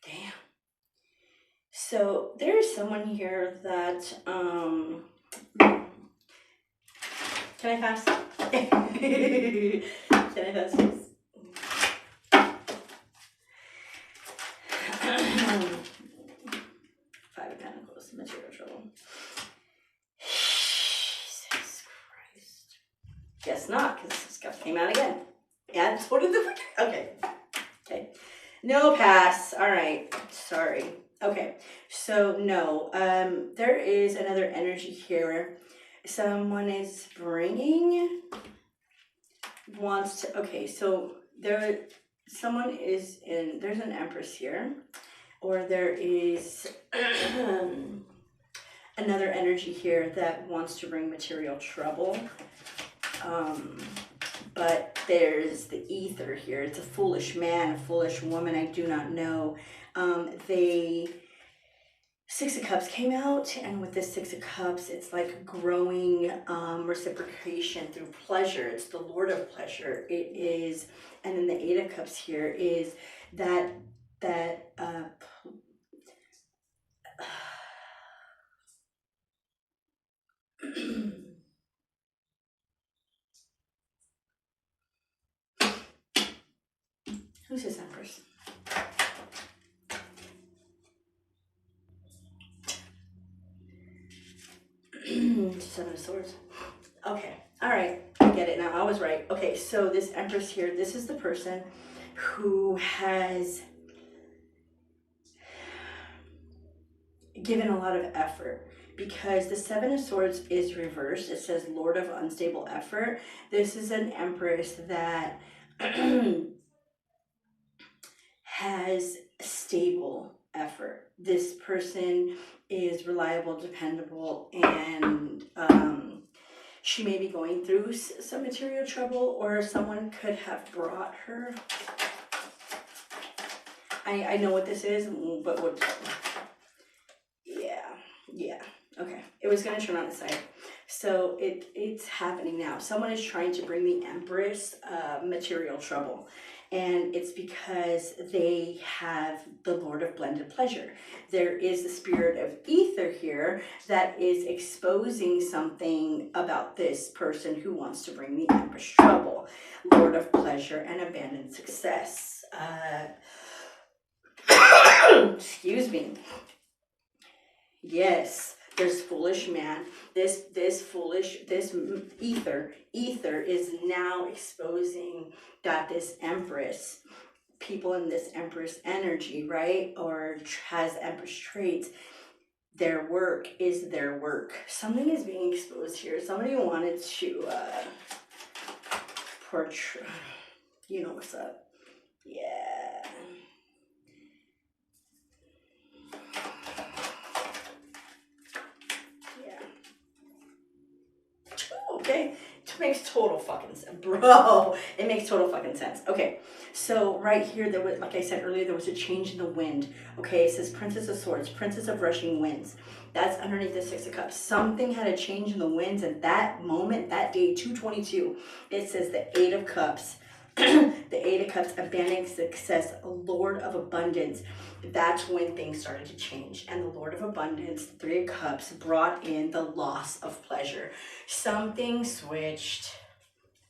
Damn. So there's someone here that, can I pass? Can I pass this? Guess not, because stuff came out again. And so did the okay. Okay. No pass. All right. Sorry. Okay. So no. There is another energy here. Someone is bringing wants to. Okay. So someone is in. There's an Empress here, or there is another energy here that wants to bring material trouble. But there's the ether here. It's a foolish man, a foolish woman, I do not know. Six of Cups came out, and with this Six of Cups, it's like growing reciprocation through pleasure. It's the Lord of pleasure. It is, and then the Eight of Cups here is that who's this Empress? Seven of Swords. Okay, all right, I get it now. I was right. Okay, so this Empress here, this is the person who has given a lot of effort, because the Seven of Swords is reversed. It says Lord of unstable effort. This is an Empress that has stable effort. This person is reliable, dependable, and she may be going through some material trouble, or someone could have brought her. I know what this is, but what? Yeah. Okay. It was gonna turn on its side. So it's happening now. Someone is trying to bring the Empress material trouble. And it's because they have the Lord of blended pleasure. There is the spirit of ether here that is exposing something about this person who wants to bring the Empress trouble. Lord of pleasure and abandoned success. Excuse me. Yes, there's foolish man. This ether is now exposing that this Empress, people in this Empress energy, right, or has Empress traits, their work is their work. Something is being exposed here. Somebody wanted to portray, you know what's up. Yeah. Okay, it makes total fucking sense, bro. It makes total fucking sense. Okay, so right here, there was, like I said earlier, there was a change in the wind. Okay, it says Princess of Swords, Princess of Rushing Winds. That's underneath the Six of Cups. Something had a change in the winds at that moment, that day, 222. It says the Eight of Cups. The Eight of Cups, abandoning success, Lord of abundance. That's when things started to change. And the Lord of abundance, the Three of Cups, brought in the loss of pleasure. Something switched.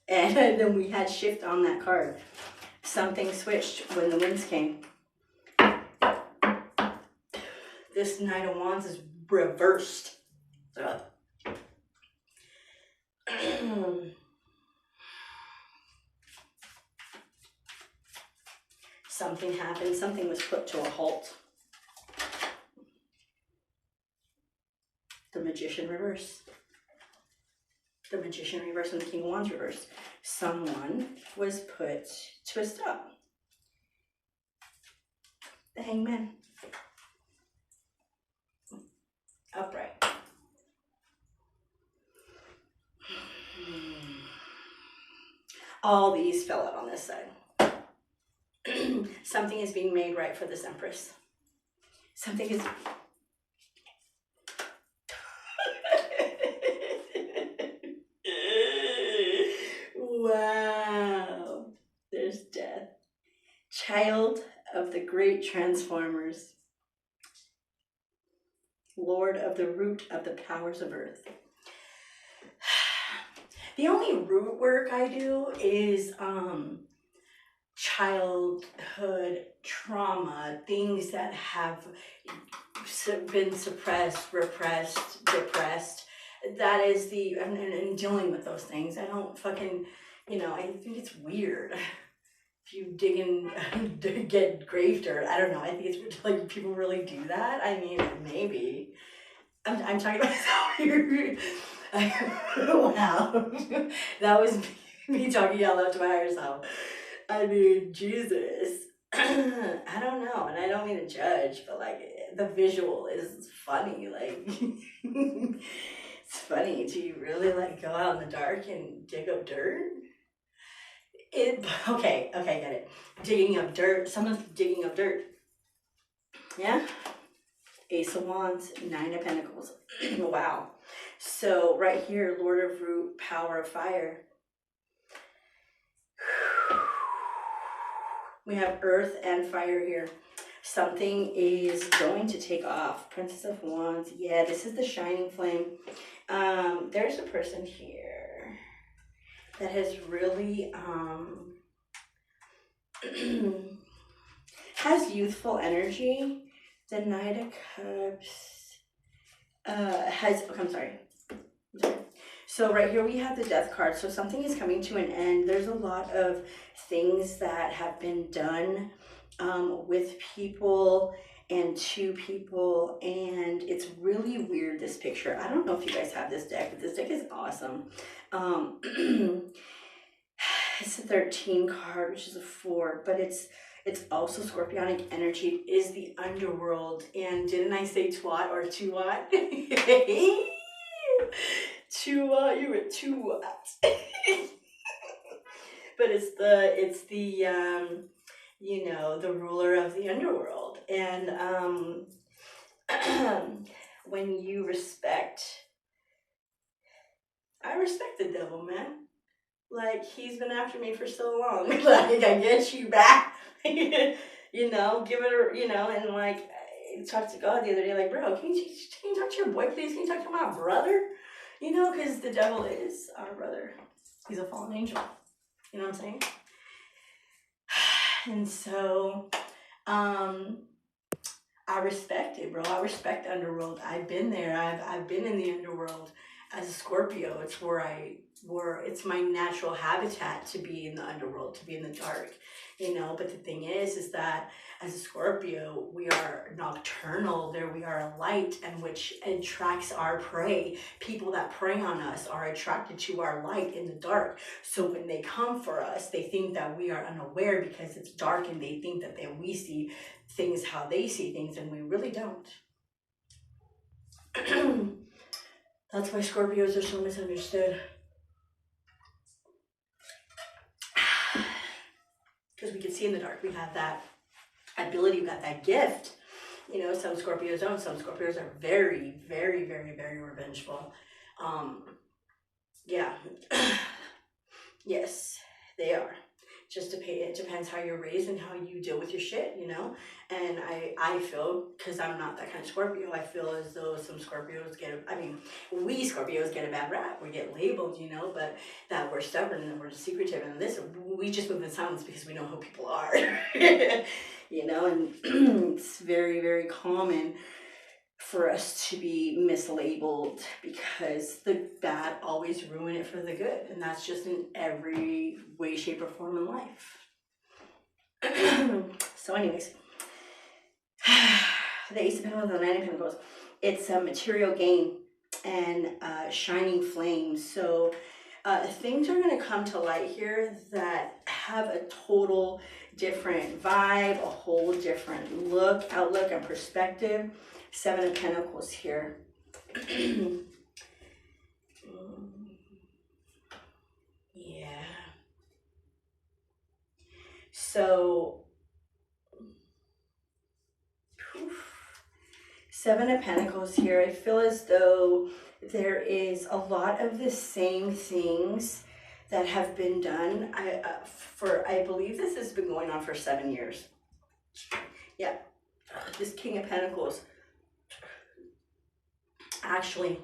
And then we had shift on that card. Something switched when the winds came. This Knight of Wands is reversed. Something happened. Something was put to a halt. The Magician reverse. The Magician reverse and the King of Wands reverse. Someone was put to a stop. The Hangman. Upright. All these fell out on this side. Something is being made right for this Empress. Something is... Wow. There's death. Child of the great transformers. Lord of the root of the powers of earth. The only root work I do is childhood trauma, things that have been suppressed, repressed, depressed. that is the, and dealing with those things. I don't fucking, I think it's weird. If you dig in, get grave dirt, I don't know. I think it's weird, like people really do that. I mean, maybe. I'm talking about myself here. Wow. That was me talking out loud to my higher self. I mean, Jesus. I don't know, and I don't mean to judge, but like the visual is funny. Like it's funny. Do you really like go out in the dark and dig up dirt? Okay, get it. Digging up dirt. Someone's digging up dirt. Yeah. Ace of Wands, Nine of Pentacles. Wow. So right here, Lord of Root, Power of Fire. We have earth and fire here. Something is going to take off. Princess of Wands. Yeah, this is the shining flame. There's a person here that has really has youthful energy. The Knight of Cups I'm sorry. So right here we have the Death card. So something is coming to an end. There's a lot of things that have been done with people and to people, and it's really weird, this picture. I don't know if you guys have this deck, but this deck is awesome. It's a 13 card, which is a 4, but it's also Scorpionic energy. It is the underworld. And didn't I say twat or tuat? Tuat, you were tuat. But it's the the ruler of the underworld. And when you I respect the devil, man. Like, he's been after me for so long. Like, I get you back. Give it and like, I talked to God the other day, like, bro, can you talk to your boy, please? Can you talk to my brother? Because the devil is our brother. He's a fallen angel. You know what I'm saying? And so, I respect it, bro. I respect underworld. I've been there. I've been in the underworld as a Scorpio. It's my natural habitat to be in the underworld, to be in the dark, But the thing is that as a Scorpio, we are nocturnal. There we are a light, and which attracts our prey. People that prey on us are attracted to our light in the dark. So when they come for us, they think that we are unaware because it's dark, and they think that we see things how they see things, and we really don't. That's why Scorpios are so misunderstood. Because we can see in the dark. We have that ability, we got that gift. Some Scorpios don't. Some Scorpios are very, very, very, very revengeful. Yeah. Yes, they are. It depends how you're raised and how you deal with your shit, And I feel, because I'm not that kind of Scorpio, I feel as though some Scorpios we Scorpios get a bad rap. We get labeled, but that we're stubborn and we're secretive, and we just move in silence because we know who people are. And it's very, very common for us to be mislabeled because the bad always ruin it for the good, and that's just in every way, shape, or form in life. So anyways, the Ace of Pentacles and the Nine of Pentacles, it's a material gain and shining flame. So things are going to come to light here that have a total different vibe, a whole different outlook, and perspective. 7 of Pentacles here. Yeah. So, 7 of Pentacles here. I feel as though there is a lot of the same things that have been done. I believe this has been going on for 7 years. Yeah. This King of Pentacles actually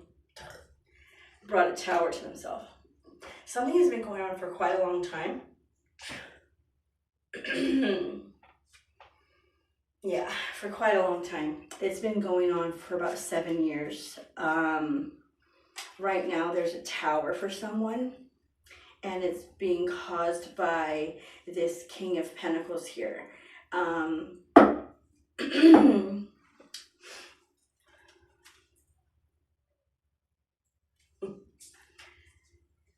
brought a tower to himself. Something has been going on for quite a long time. Yeah, for quite a long time. It's been going on for about 7 years. right now there's a tower for someone, and it's being caused by this King of Pentacles here.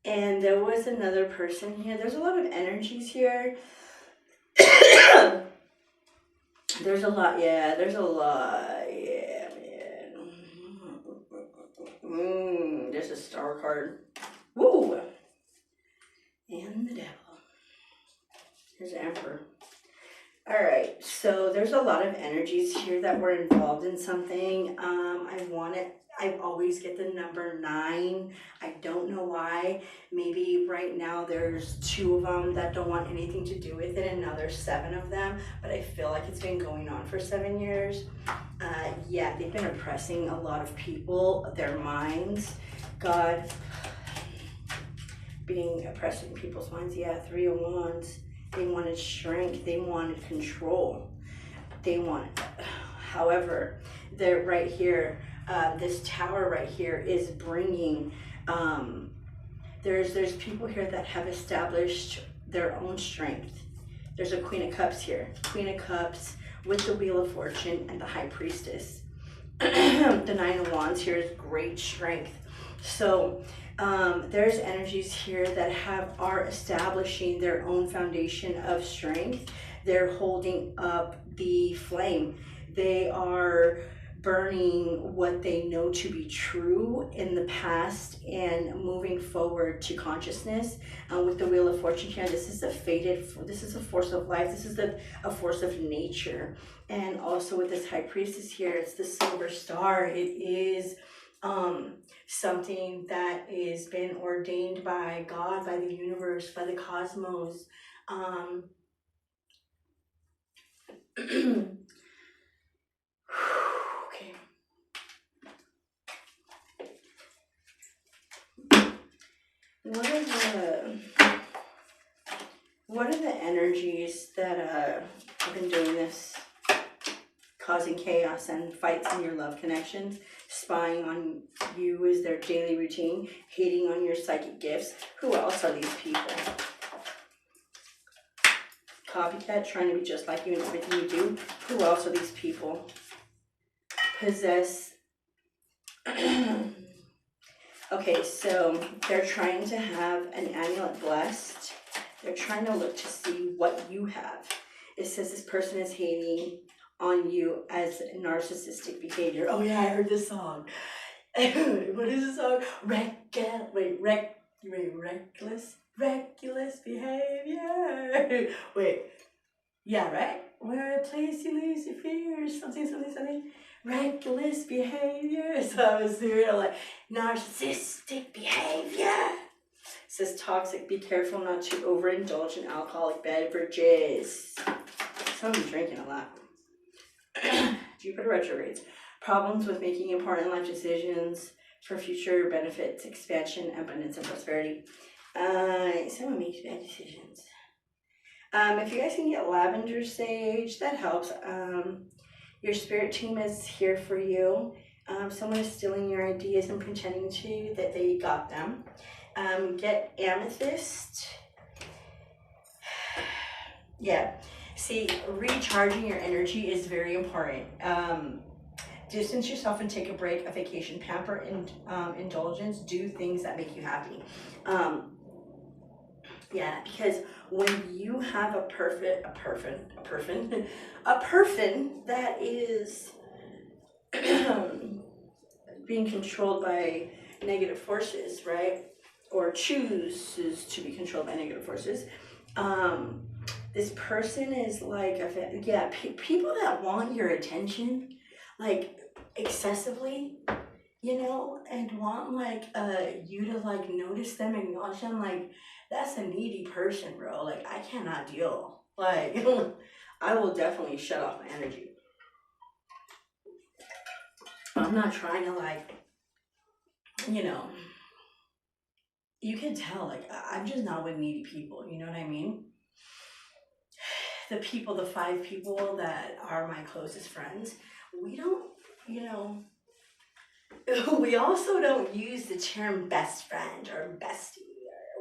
And there was another person here. There's a lot of energies here. There's a lot, yeah, there's a lot, yeah, man. There's a star card. Woo! And the devil. There's the Emperor. Alright, so there's a lot of energies here that were involved in something. I always get the number 9. I don't know why. Maybe right now there's 2 of them that don't want anything to do with it, and now there's 7 of them, but I feel like it's been going on for 7 years. Yeah, they've been oppressing a lot of people, their minds. God, being oppressing people's minds. Yeah, 3 of Wands. They wanted strength. They wanted control. They wanted, however, they're right here. This tower right here is bringing, there's people here that have established their own strength. There's a Queen of Cups here. Queen of Cups with the Wheel of Fortune and the High Priestess. The 9 of Wands here is great strength. So there's energies here that are establishing their own foundation of strength. They're holding up the flame. They are burning what they know to be true in the past and moving forward to consciousness. With the Wheel of Fortune here, this is a force of life. This is a force of nature. And also with this High Priestess here, it's the Silver Star. It is something that is been ordained by God, by the universe, by the cosmos. Okay. What are the energies that have been doing this, causing chaos and fights in your love connections? Spying on you is their daily routine, hating on your psychic gifts. Who else are these people? Copycat, trying to be just like you in everything you do. Who else are these people? Possess. Okay, so they're trying to have an amulet blessed. They're trying to look to see what you have. It says this person is hating on you as narcissistic behavior. Oh yeah, I heard this song. What is the song? Reckless behavior. Wait, yeah, right? Where a place you lose your fears, something. Reckless behavior. So I was doing like narcissistic behavior. It says toxic. Be careful not to overindulge in alcoholic beverages. Someone's drinking a lot. Jupiter retrogrades. Problems with making important life decisions for future benefits, expansion, abundance, and prosperity. Someone makes bad decisions. If you guys can get lavender sage, that helps. Your spirit team is here for you. Someone is stealing your ideas and pretending that they got them. Get amethyst. Yeah. See, recharging your energy is very important. Distance yourself and take a break, a vacation, pamper, and indulgence. Do things that make you happy. Yeah, because when you have a person that is being controlled by negative forces, right? Or chooses to be controlled by negative forces. This person is like, people that want your attention, like excessively, you know, and want like you to like notice them, acknowledge them, like that's a needy person, bro. Like I cannot deal. Like I will definitely shut off my energy. I'm not trying to like, you know, you can tell like I'm just not with needy people, you know what I mean? The 5 people that are my closest friends, we don't, you know, We also don't use the term best friend or bestie.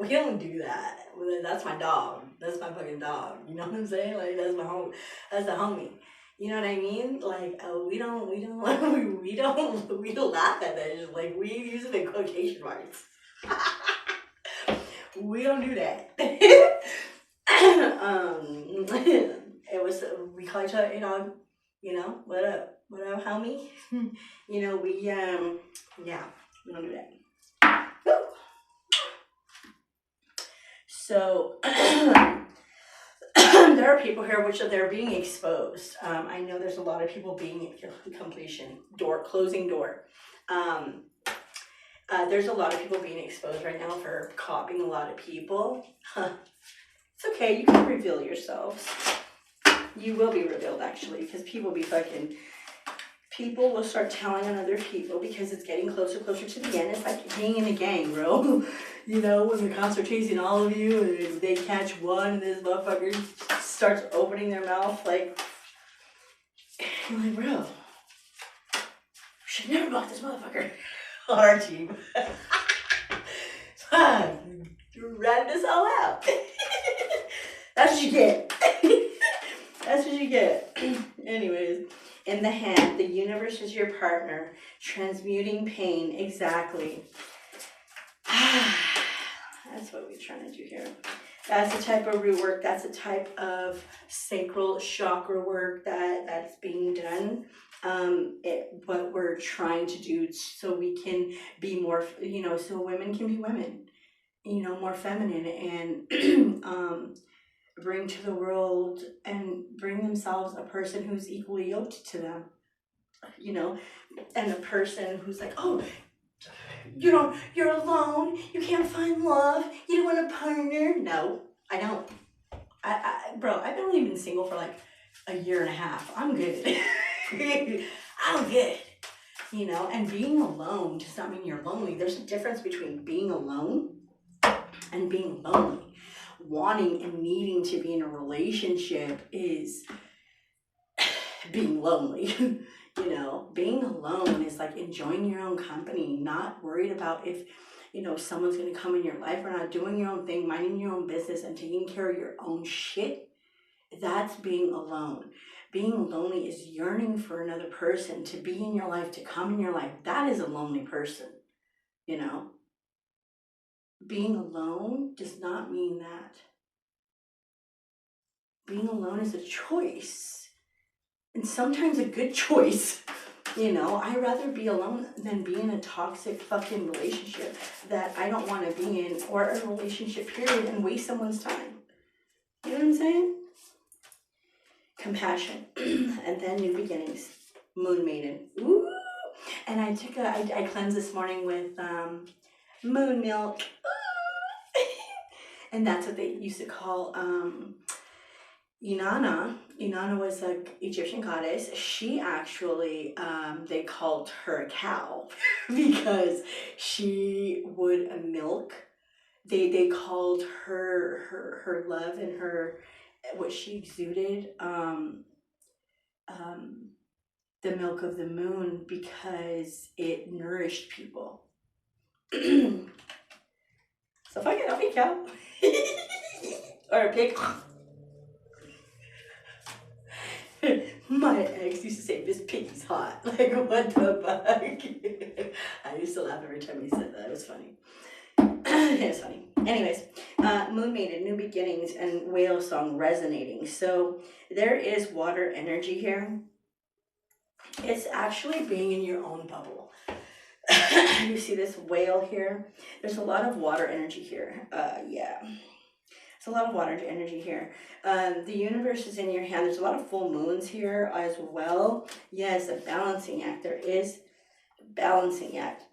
We don't do that. That's my dog. That's my fucking dog. You know what I'm saying? Like that's my home. That's the homie. You know what I mean? Like we don't, we don't laugh at that. Just like we use it in quotation marks. We don't do that. It was we call each other, what up, homie? Yeah, we don't do that. So there are people here which they're being exposed. I know there's a lot of people being closing door. There's a lot of people being exposed right now for copying a lot of people. It's okay, you can reveal yourselves. You will be revealed actually, because people will start telling on other people because it's getting closer to the end. It's like being in a gang, bro. When the cops are chasing all of you and they catch one and this motherfucker starts opening their mouth like, I'm like, bro, we should never block this motherfucker on our team. You ran this all out. That's what you get. That's what you get. Anyways, in the hand, the universe is your partner, transmuting pain. Exactly. That's what we're trying to do here. That's the type of root work. That's the type of sacral chakra work that's being done. What we're trying to do so we can be more, so women can be women, more feminine and bring to the world and bring themselves a person who's equally yoked to them, and a person who's like, oh, you're alone, you can't find love, you don't want a partner. No, I don't. Bro, I've only been single for like a year and a half. I'm good. I'm good. And being alone does not mean you're lonely. There's a difference between being alone and being lonely. Wanting and needing to be in a relationship is being lonely. Being alone is like enjoying your own company, not worried about if, someone's going to come in your life or not, doing your own thing, minding your own business and taking care of your own shit. That's being alone. Being lonely is yearning for another person to be in your life, to come in your life. That is a lonely person, Being alone does not mean that. Being alone is a choice. And sometimes a good choice. I'd rather be alone than be in a toxic fucking relationship that I don't want to be in, or a relationship period, and waste someone's time. You know what I'm saying? Compassion. And then new beginnings. Moon maiden. Ooh. And I cleansed this morning with moon milk. And that's what they used to call Inanna. Inanna was an Egyptian goddess. She actually, they called her a cow because she would milk. They called her love and what she exuded, the milk of the moon, because it nourished people. So fuck it, I'll be a cow. Or a pig. My ex used to say, "This piggy's hot." Like, what the fuck? I used to laugh every time he said that. It was funny. It was funny. Anyways, Moon Maiden, new beginnings, and whale song resonating. So there is water energy here. It's actually being in your own bubble. You see this whale here? There's a lot of water energy here. Yeah. It's a lot of water energy here. The universe is in your hand. There's a lot of full moons here as well. Yes, a balancing act. There is a balancing act.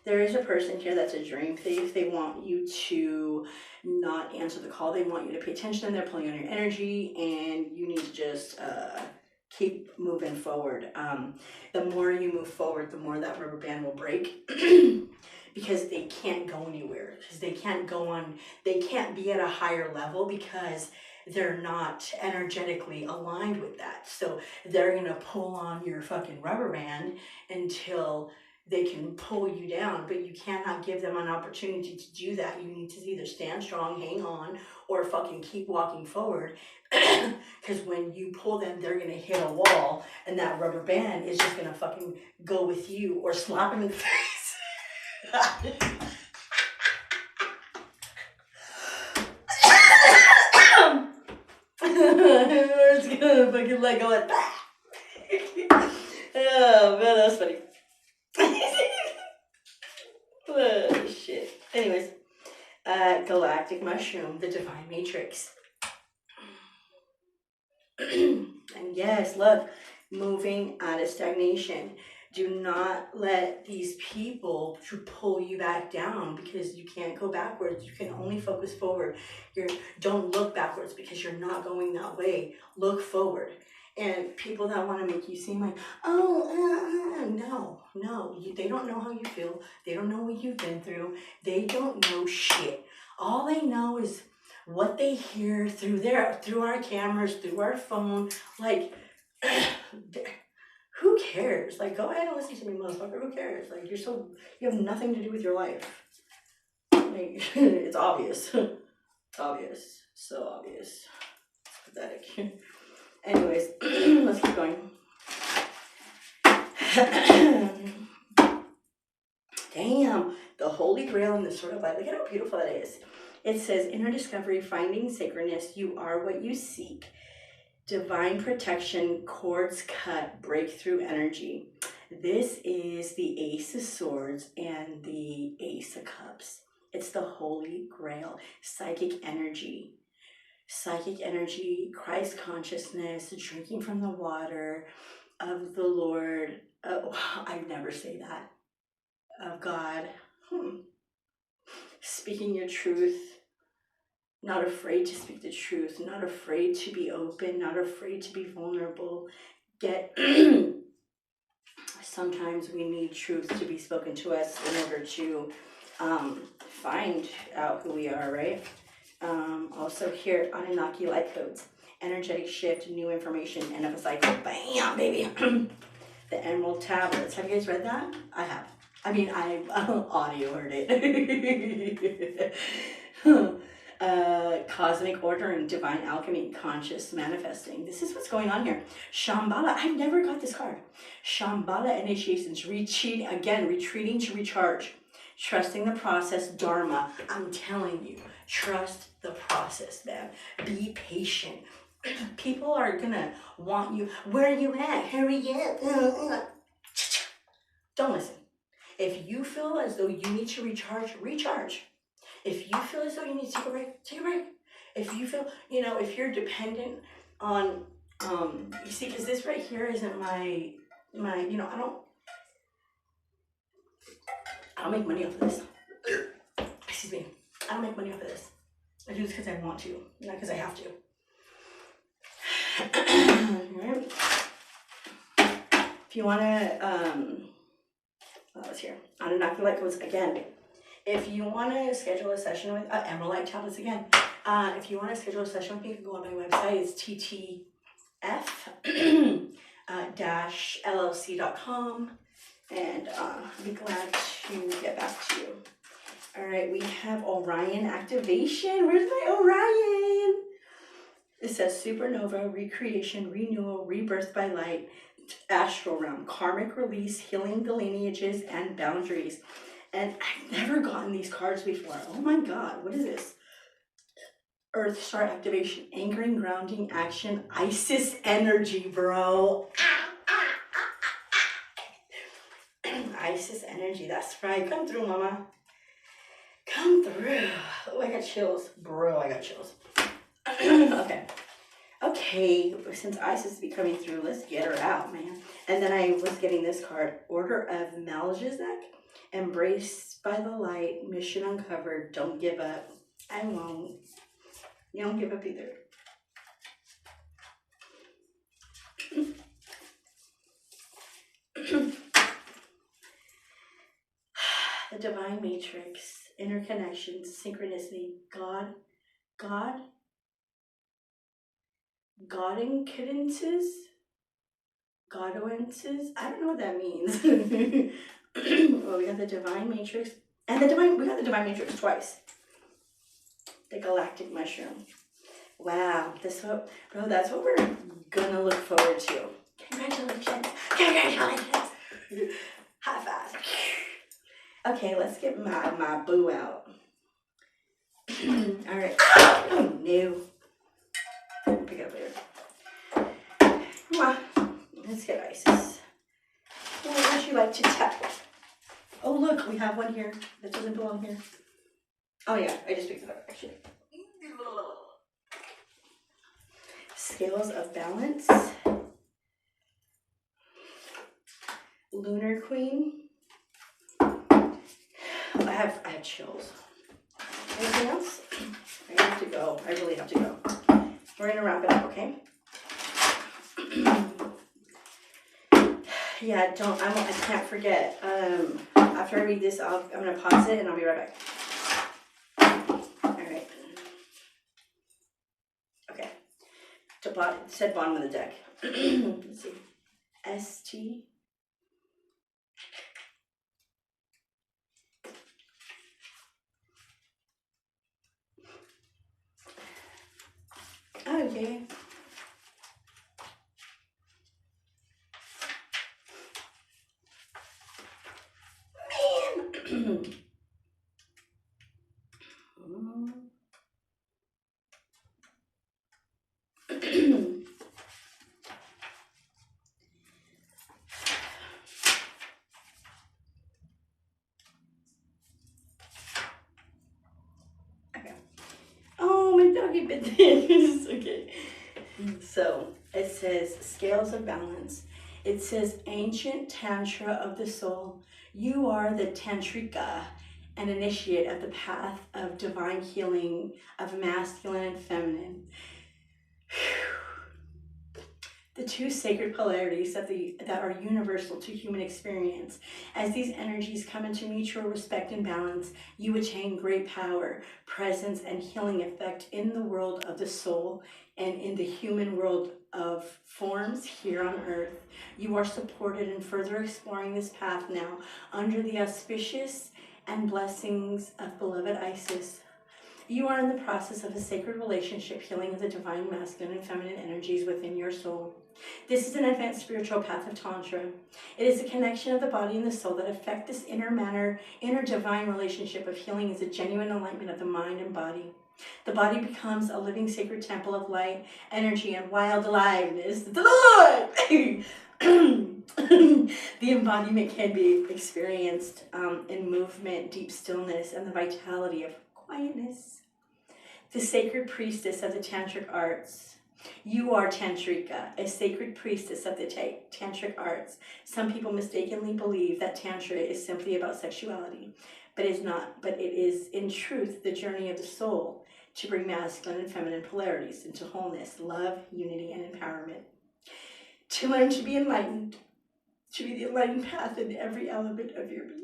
There is a person here that's a dream thief. They want you to not answer the call. They want you to pay attention. They're pulling on your energy, and you need to just keep moving forward. The more you move forward, the more that rubber band will break. Because they can't go anywhere, because they can't be at a higher level because they're not energetically aligned with that. So they're gonna pull on your fucking rubber band until they can pull you down, but you cannot give them an opportunity to do that. You need to either stand strong, hang on, or fucking keep walking forward. Because when you pull them, they're gonna hit a wall, and that rubber band is just gonna fucking go with you or slap them in the face. It's gonna fucking let go of that. Oh man, that's funny. Oh shit. Anyways, galactic mushroom, the divine matrix. And yes, look, moving out of stagnation. Do not let these people to pull you back down, because you can't go backwards. You can only focus forward. Don't look backwards, because you're not going that way. Look forward. And people that want to make you seem like, no, they don't know how you feel. They don't know what you've been through. They don't know shit. All they know is what they hear through our cameras, through our phone. Like, who cares? Like, go ahead and listen to me, motherfucker. Who cares? Like, you have nothing to do with your life. Like, it's obvious. It's obvious. So obvious. It's pathetic. Anyways, let's keep going. Damn, the Holy Grail in the Sword of Light. Look at how beautiful that is. It says, inner discovery, finding sacredness, you are what you seek. Divine protection, cords cut, breakthrough energy. This is the Ace of Swords and the Ace of Cups. It's the Holy Grail, psychic energy. Psychic energy, Christ consciousness, drinking from the water of the Lord. I never say that. Of God. Speaking your truth. Not afraid to speak the truth. Not afraid to be open. Not afraid to be vulnerable. Sometimes we need truth to be spoken to us in order to find out who we are, right? Also here, Anunnaki light codes, energetic shift, new information, end of a cycle. Bam, baby. The Emerald Tablets. Have you guys read that? I have. I mean, I audio heard it. Cosmic ordering, divine alchemy, conscious manifesting. This is what's going on here. Shambhala. I never got this card. Shambhala initiations. Retreating to recharge. Trusting the process, Dharma. I'm telling you, trust the process, man. Be patient. People are gonna want you. Where are you at? Hurry up. Don't listen. If you feel as though you need to recharge. If you feel as though you need to take a break. If you feel, if you're dependent on, you see, because this right here isn't my, I don't make money off of this. Excuse me. I don't make money off of this. I do this because I want to, not because I have to. If you want to, let's hear. Anunnaki light codes again. If you want to schedule a session with Emerald Light Tablets again, if you want to schedule a session with me, you can go on my website. It's ttf-llc.com, and I'll be glad to get back to you. All right, we have Orion activation. Where's my Orion? It says supernova, recreation, renewal, rebirth by light, astral realm, karmic release, healing the lineages and boundaries. And I've never gotten these cards before. Oh my God, what is this? Earth Star activation, anchoring, grounding, action, Isis energy, bro. Isis energy, that's right. Come through, mama. Come through. Oh, I got chills. Bro, I got chills. Okay, since Isis is coming through, let's get her out, man. And then I was getting this card, Order of Melchizedek. Embraced by the light, mission uncovered, don't give up. I won't. You don't give up either. The divine matrix, interconnections, synchronicity, Godoences? I don't know what that means. Well, we got the Divine Matrix, and we got the Divine Matrix twice. The Galactic Mushroom. Wow, that's what we're gonna look forward to. Congratulations. Congratulations. High five. Okay, let's get my boo out. All right. Oh, no. Pick it up later. Come on. Let's get Isis. What would you like to tap? Oh, look, we have one here that doesn't belong here. Oh, yeah, I just picked it up, actually. Scales of Balance. Lunar Queen. I have chills. Anything else? I have to go. I really have to go. We're gonna wrap it up, okay? Yeah, I can't forget. After I read this, I'm gonna pause it and I'll be right back. All right. Okay. It said bottom of the deck. Let's see. ST. Okay. Man. Okay. Oh, my doggy bit this. Okay. So it says Scales of Balance. It says Ancient Tantra of the Soul. You are the Tantrika, an initiate of the path of divine healing of masculine and feminine. The two sacred polarities that are universal to human experience. As these energies come into mutual respect and balance, you attain great power, presence, and healing effect in the world of the soul and in the human world of forms here on earth. You are supported in further exploring this path now under the auspicious and blessings of beloved Isis. You are in the process of a sacred relationship healing of the divine masculine and feminine energies within your soul. This is an advanced spiritual path of Tantra. It is a connection of the body and the soul that affect this inner divine relationship of healing is a genuine alignment of the mind and body. The body becomes a living sacred temple of light, energy, and wild aliveness. The Lord! The embodiment can be experienced in movement, deep stillness, and the vitality of quietness. The sacred priestess of the tantric arts. You are Tantrika, a sacred priestess of the tantric arts. Some people mistakenly believe that Tantra is simply about sexuality, but it is not. But it is, in truth, the journey of the soul to bring masculine and feminine polarities into wholeness, love, unity, and empowerment. To learn to be enlightened, to be the enlightened path in every element of your being.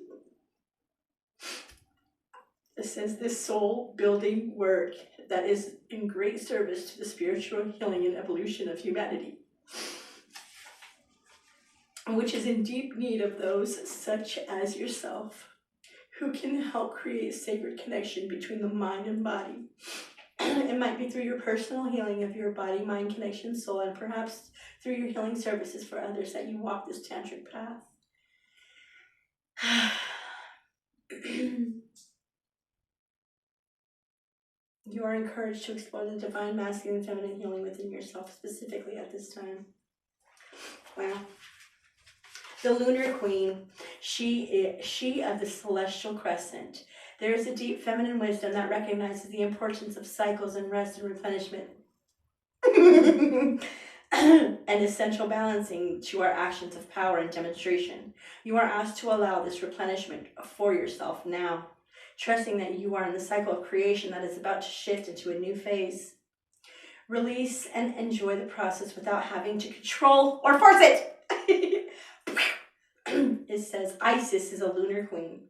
It says this soul building work that is in great service to the spiritual healing and evolution of humanity, which is in deep need of those such as yourself, who can help create sacred connection between the mind and body. It might be through your personal healing of your body, mind, connection, soul, and perhaps through your healing services for others that you walk this tantric path. You are encouraged to explore the divine masculine and feminine healing within yourself, specifically at this time. Wow. The Lunar Queen, she of the celestial crescent. There is a deep feminine wisdom that recognizes the importance of cycles and rest and replenishment. And essential balancing to our actions of power and demonstration. You are asked to allow this replenishment for yourself now, trusting that you are in the cycle of creation that is about to shift into a new phase. Release and enjoy the process without having to control or force it. It says Isis is a lunar queen.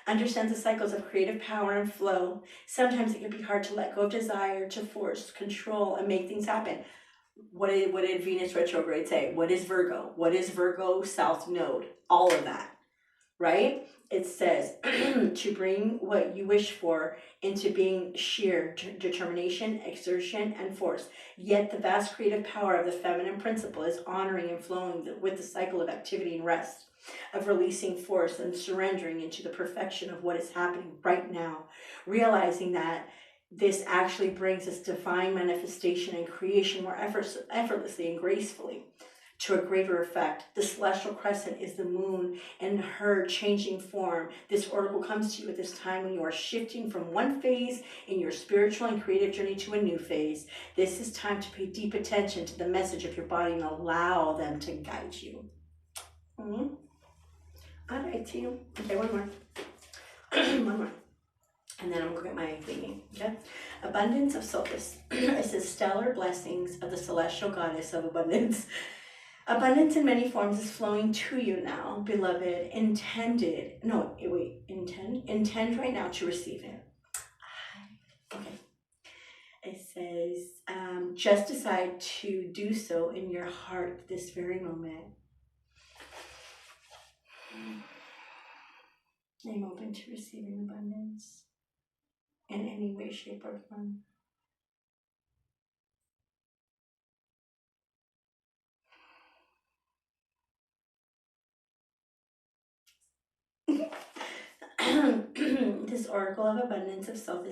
Understands the cycles of creative power and flow. Sometimes it can be hard to let go of desire, to force, control, and make things happen. What did Venus retrograde say? What is Virgo? What is Virgo South Node? All of that. right? It says to bring what you wish for into being sheer determination, exertion, and force. Yet the vast creative power of the feminine principle is honoring and flowing with the cycle of activity and rest, of releasing force and surrendering into the perfection of what is happening right now, realizing that this actually brings us divine manifestation and creation more effortlessly and gracefully to a greater effect. The celestial crescent is the moon and her changing form. This oracle comes to you at this time when you are shifting from one phase in your spiritual and creative journey to a new phase. This is time to pay deep attention to the message of your body and allow them to guide you. Mm-hmm. All right, to you. Okay, one more. One more. And then I'm going to get my thinking. Okay? Abundance of Sophis. It says stellar blessings of the celestial goddess of abundance. Abundance in many forms is flowing to you now, beloved. Intend right now to receive it. Okay. It says, just decide to do so in your heart this very moment. I'm open to receiving abundance in any way, shape, or form. This oracle of abundance of self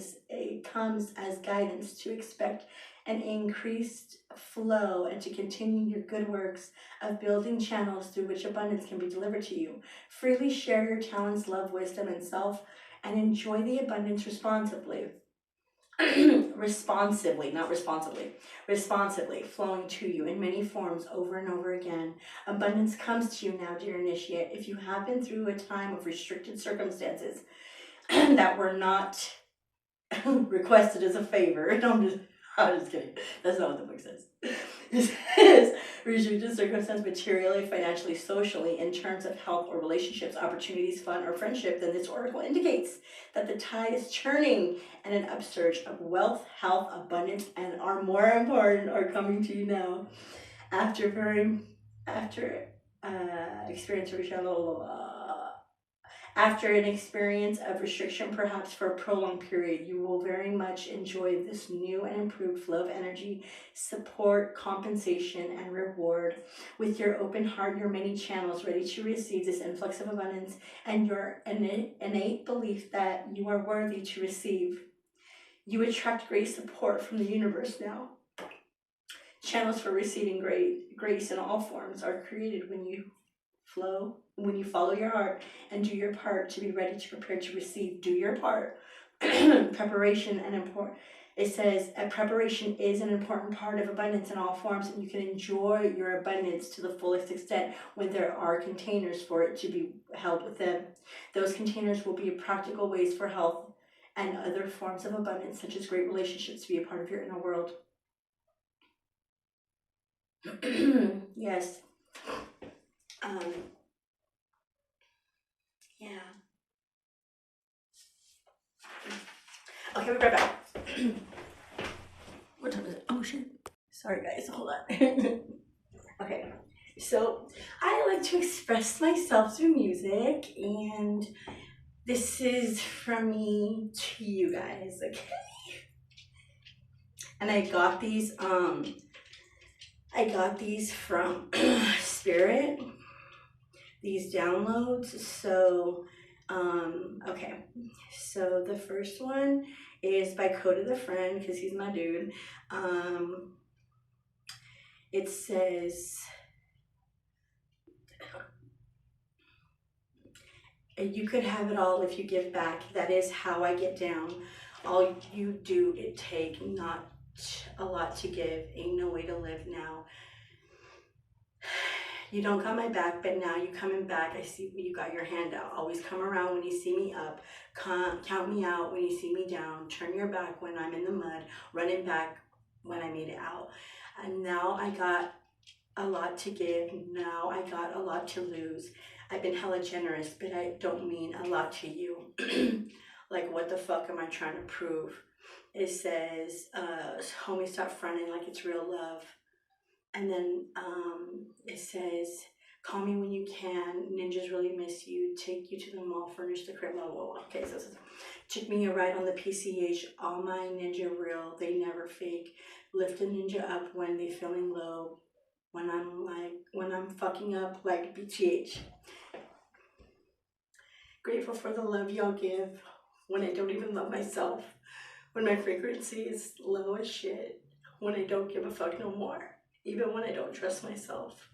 comes as guidance to expect an increased flow and to continue your good works of building channels through which abundance can be delivered to you. Freely share your talents, love, wisdom, and self, and enjoy the abundance responsibly. Responsibly flowing to you in many forms over and over again. Abundance comes to you now, dear initiate. If you have been through a time of restricted circumstances that were not requested as a favor, I'm just kidding. That's not what the book says. It says restricted circumstance materially, financially, socially, in terms of health or relationships, opportunities, fun, or friendship, then this oracle indicates that the tide is turning and an upsurge of wealth, health, abundance, and are more important are coming to you now. After experience after an experience of restriction, perhaps for a prolonged period, you will very much enjoy this new and improved flow of energy, support, compensation, and reward. With your open heart, your many channels ready to receive this influx of abundance, and your innate belief that you are worthy to receive, you attract great support from the universe now. Channels for receiving grace in all forms are created when you follow your heart and do your part to be ready to prepare to receive. Do your part. Preparation and important. It says preparation is an important part of abundance in all forms, and you can enjoy your abundance to the fullest extent when there are containers for it to be held within. Those containers will be practical ways for health and other forms of abundance, such as great relationships, to be a part of your inner world. Yes. Yeah. Okay, we'll be right back. What time is it? Oh shit. Sorry guys, hold on. Okay, so I like to express myself through music, and this is from me to you guys, okay? And I got these from Spirit, these downloads. So okay, so the first one is by Coda the Friend, because he's my dude. It says, you could have it all if you give back. That is how I get down. All you do, it take not a lot to give. Ain't no way to live now. You don't got my back, but now you coming back. I see you got your hand out. Always come around when you see me up. Count me out when you see me down. Turn your back when I'm in the mud. Running back when I made it out. And now I got a lot to give. Now I got a lot to lose. I've been hella generous, but I don't mean a lot to you. Like, what the fuck am I trying to prove? It says, homie, stop fronting like it's real love. And then it says, Call me when you can. Ninjas really miss you. Take you to the mall. Furnish the crib. Blah, blah, blah. Okay, so this is, took me a ride on the PCH. All my ninja real. They never fake. Lift a ninja up when they feeling low. When I'm fucking up like BTH. Grateful for the love y'all give when I don't even love myself. When my frequency is low as shit. When I don't give a fuck no more. Even when I don't trust myself.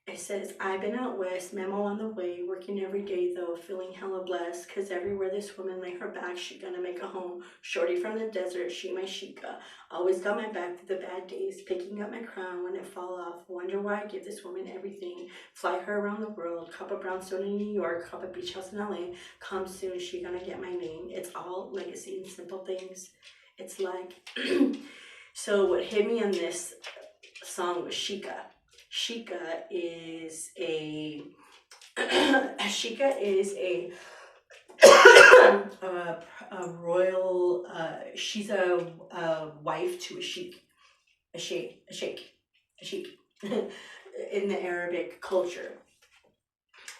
It says, I've been out west, memo on the way, working every day though, feeling hella blessed, cause everywhere this woman lay her back, she gonna make a home. Shorty from the desert, she my Sheikah. Always got my back through the bad days, picking up my crown when it fall off. Wonder why I give this woman everything. Fly her around the world, cop a brownstone in New York, cop a beach house in LA. Come soon, she gonna get my name. It's all legacy and simple things. It's like, so what hit me on this song was Sheikah. Sheikah is a a royal. She's a wife to a sheik in the Arabic culture.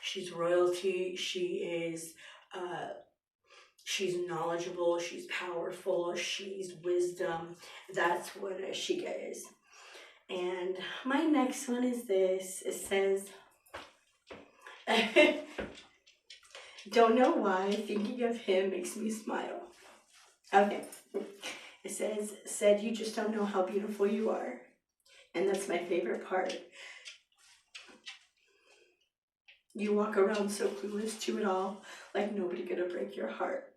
She's royalty. She's knowledgeable. She's powerful. She's wisdom. That's what a sheikah is. And my next one is this. It says, don't know why thinking of him makes me smile. Okay. It said you just don't know how beautiful you are. And that's my favorite part. You walk around so clueless to it all, like nobody gonna break your heart.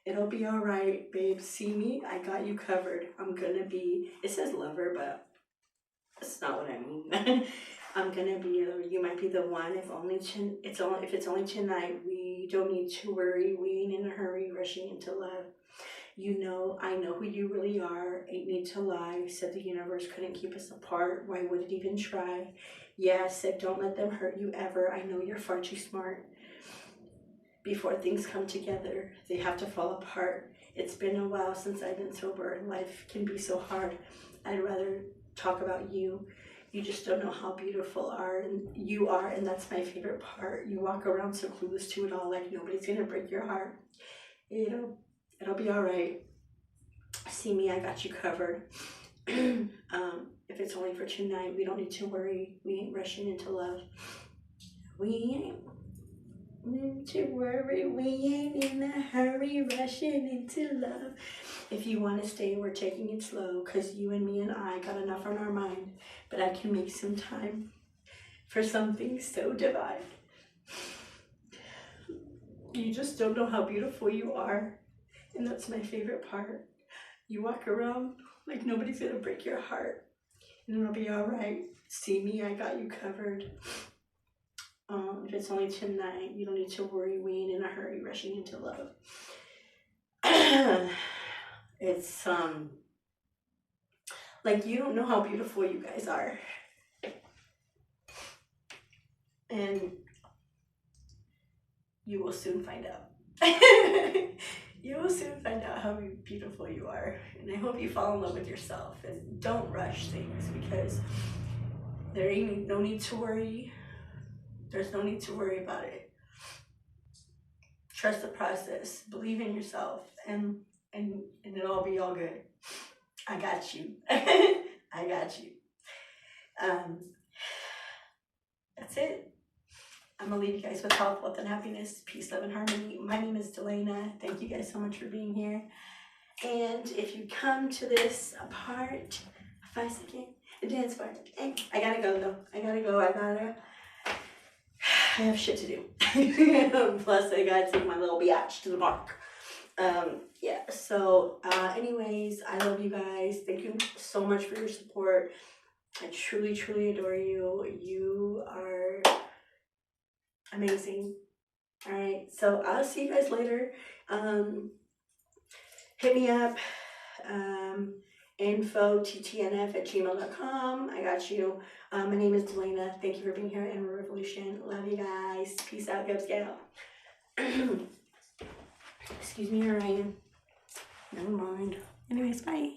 It'll be all right, babe. See me? I got you covered. I'm gonna be, it says lover, but that's not what I mean. I'm gonna be, you might be the one. If it's only tonight, we don't need to worry. We ain't in a hurry, rushing into love. You know, I know who you really are. Ain't need to lie. Said the universe couldn't keep us apart. Why would it even try? Yeah, said don't let them hurt you ever. I know you're far too smart. Before things come together, they have to fall apart. It's been a while since I've been sober. Life can be so hard. I'd rather talk about you. You just don't know how beautiful you are, and that's my favorite part. You walk around so clueless to it all, like nobody's gonna break your heart. It'll be all right. See me, I got you covered. If it's only for tonight, we don't need to worry. We ain't rushing into love. We ain't need to worry. We ain't in a hurry, rushing into love. If you want to stay, we're taking it slow, cause you and me and I got enough on our mind. But I can make some time for something so divine. You just don't know how beautiful you are. And that's my favorite part. You walk around like nobody's gonna break your heart. And it'll be all right. See me, I got you covered. If it's only tonight, you don't need to worry. We ain't in a hurry, rushing into love. It's like you don't know how beautiful you guys are. And you will soon find out. You will soon find out how beautiful you are. And I hope you fall in love with yourself. And don't rush things, because there ain't no need to worry. There's no need to worry about it. Trust the process. Believe in yourself. And it'll be all good. I got you. I got you. That's it. I'm gonna leave you guys with health, wealth, and happiness, peace, love, and harmony. My name is Delana. Thank you guys so much for being here. And if you come to this part, 5 second, a dance part. I gotta go though. I have shit to do. Plus, I gotta take my little biatch to the park. Yeah, so anyways, I love you guys. Thank you so much for your support. I truly, truly adore you. You are amazing. All right, so I'll see you guys later. Hit me up. info@ttnf@gmail.com. I got you. My name is Delana. Thank you for being here in Revolution. Love you guys. Peace out, Gubs Gal. Excuse me, Ryan. Never mind. Anyways, bye.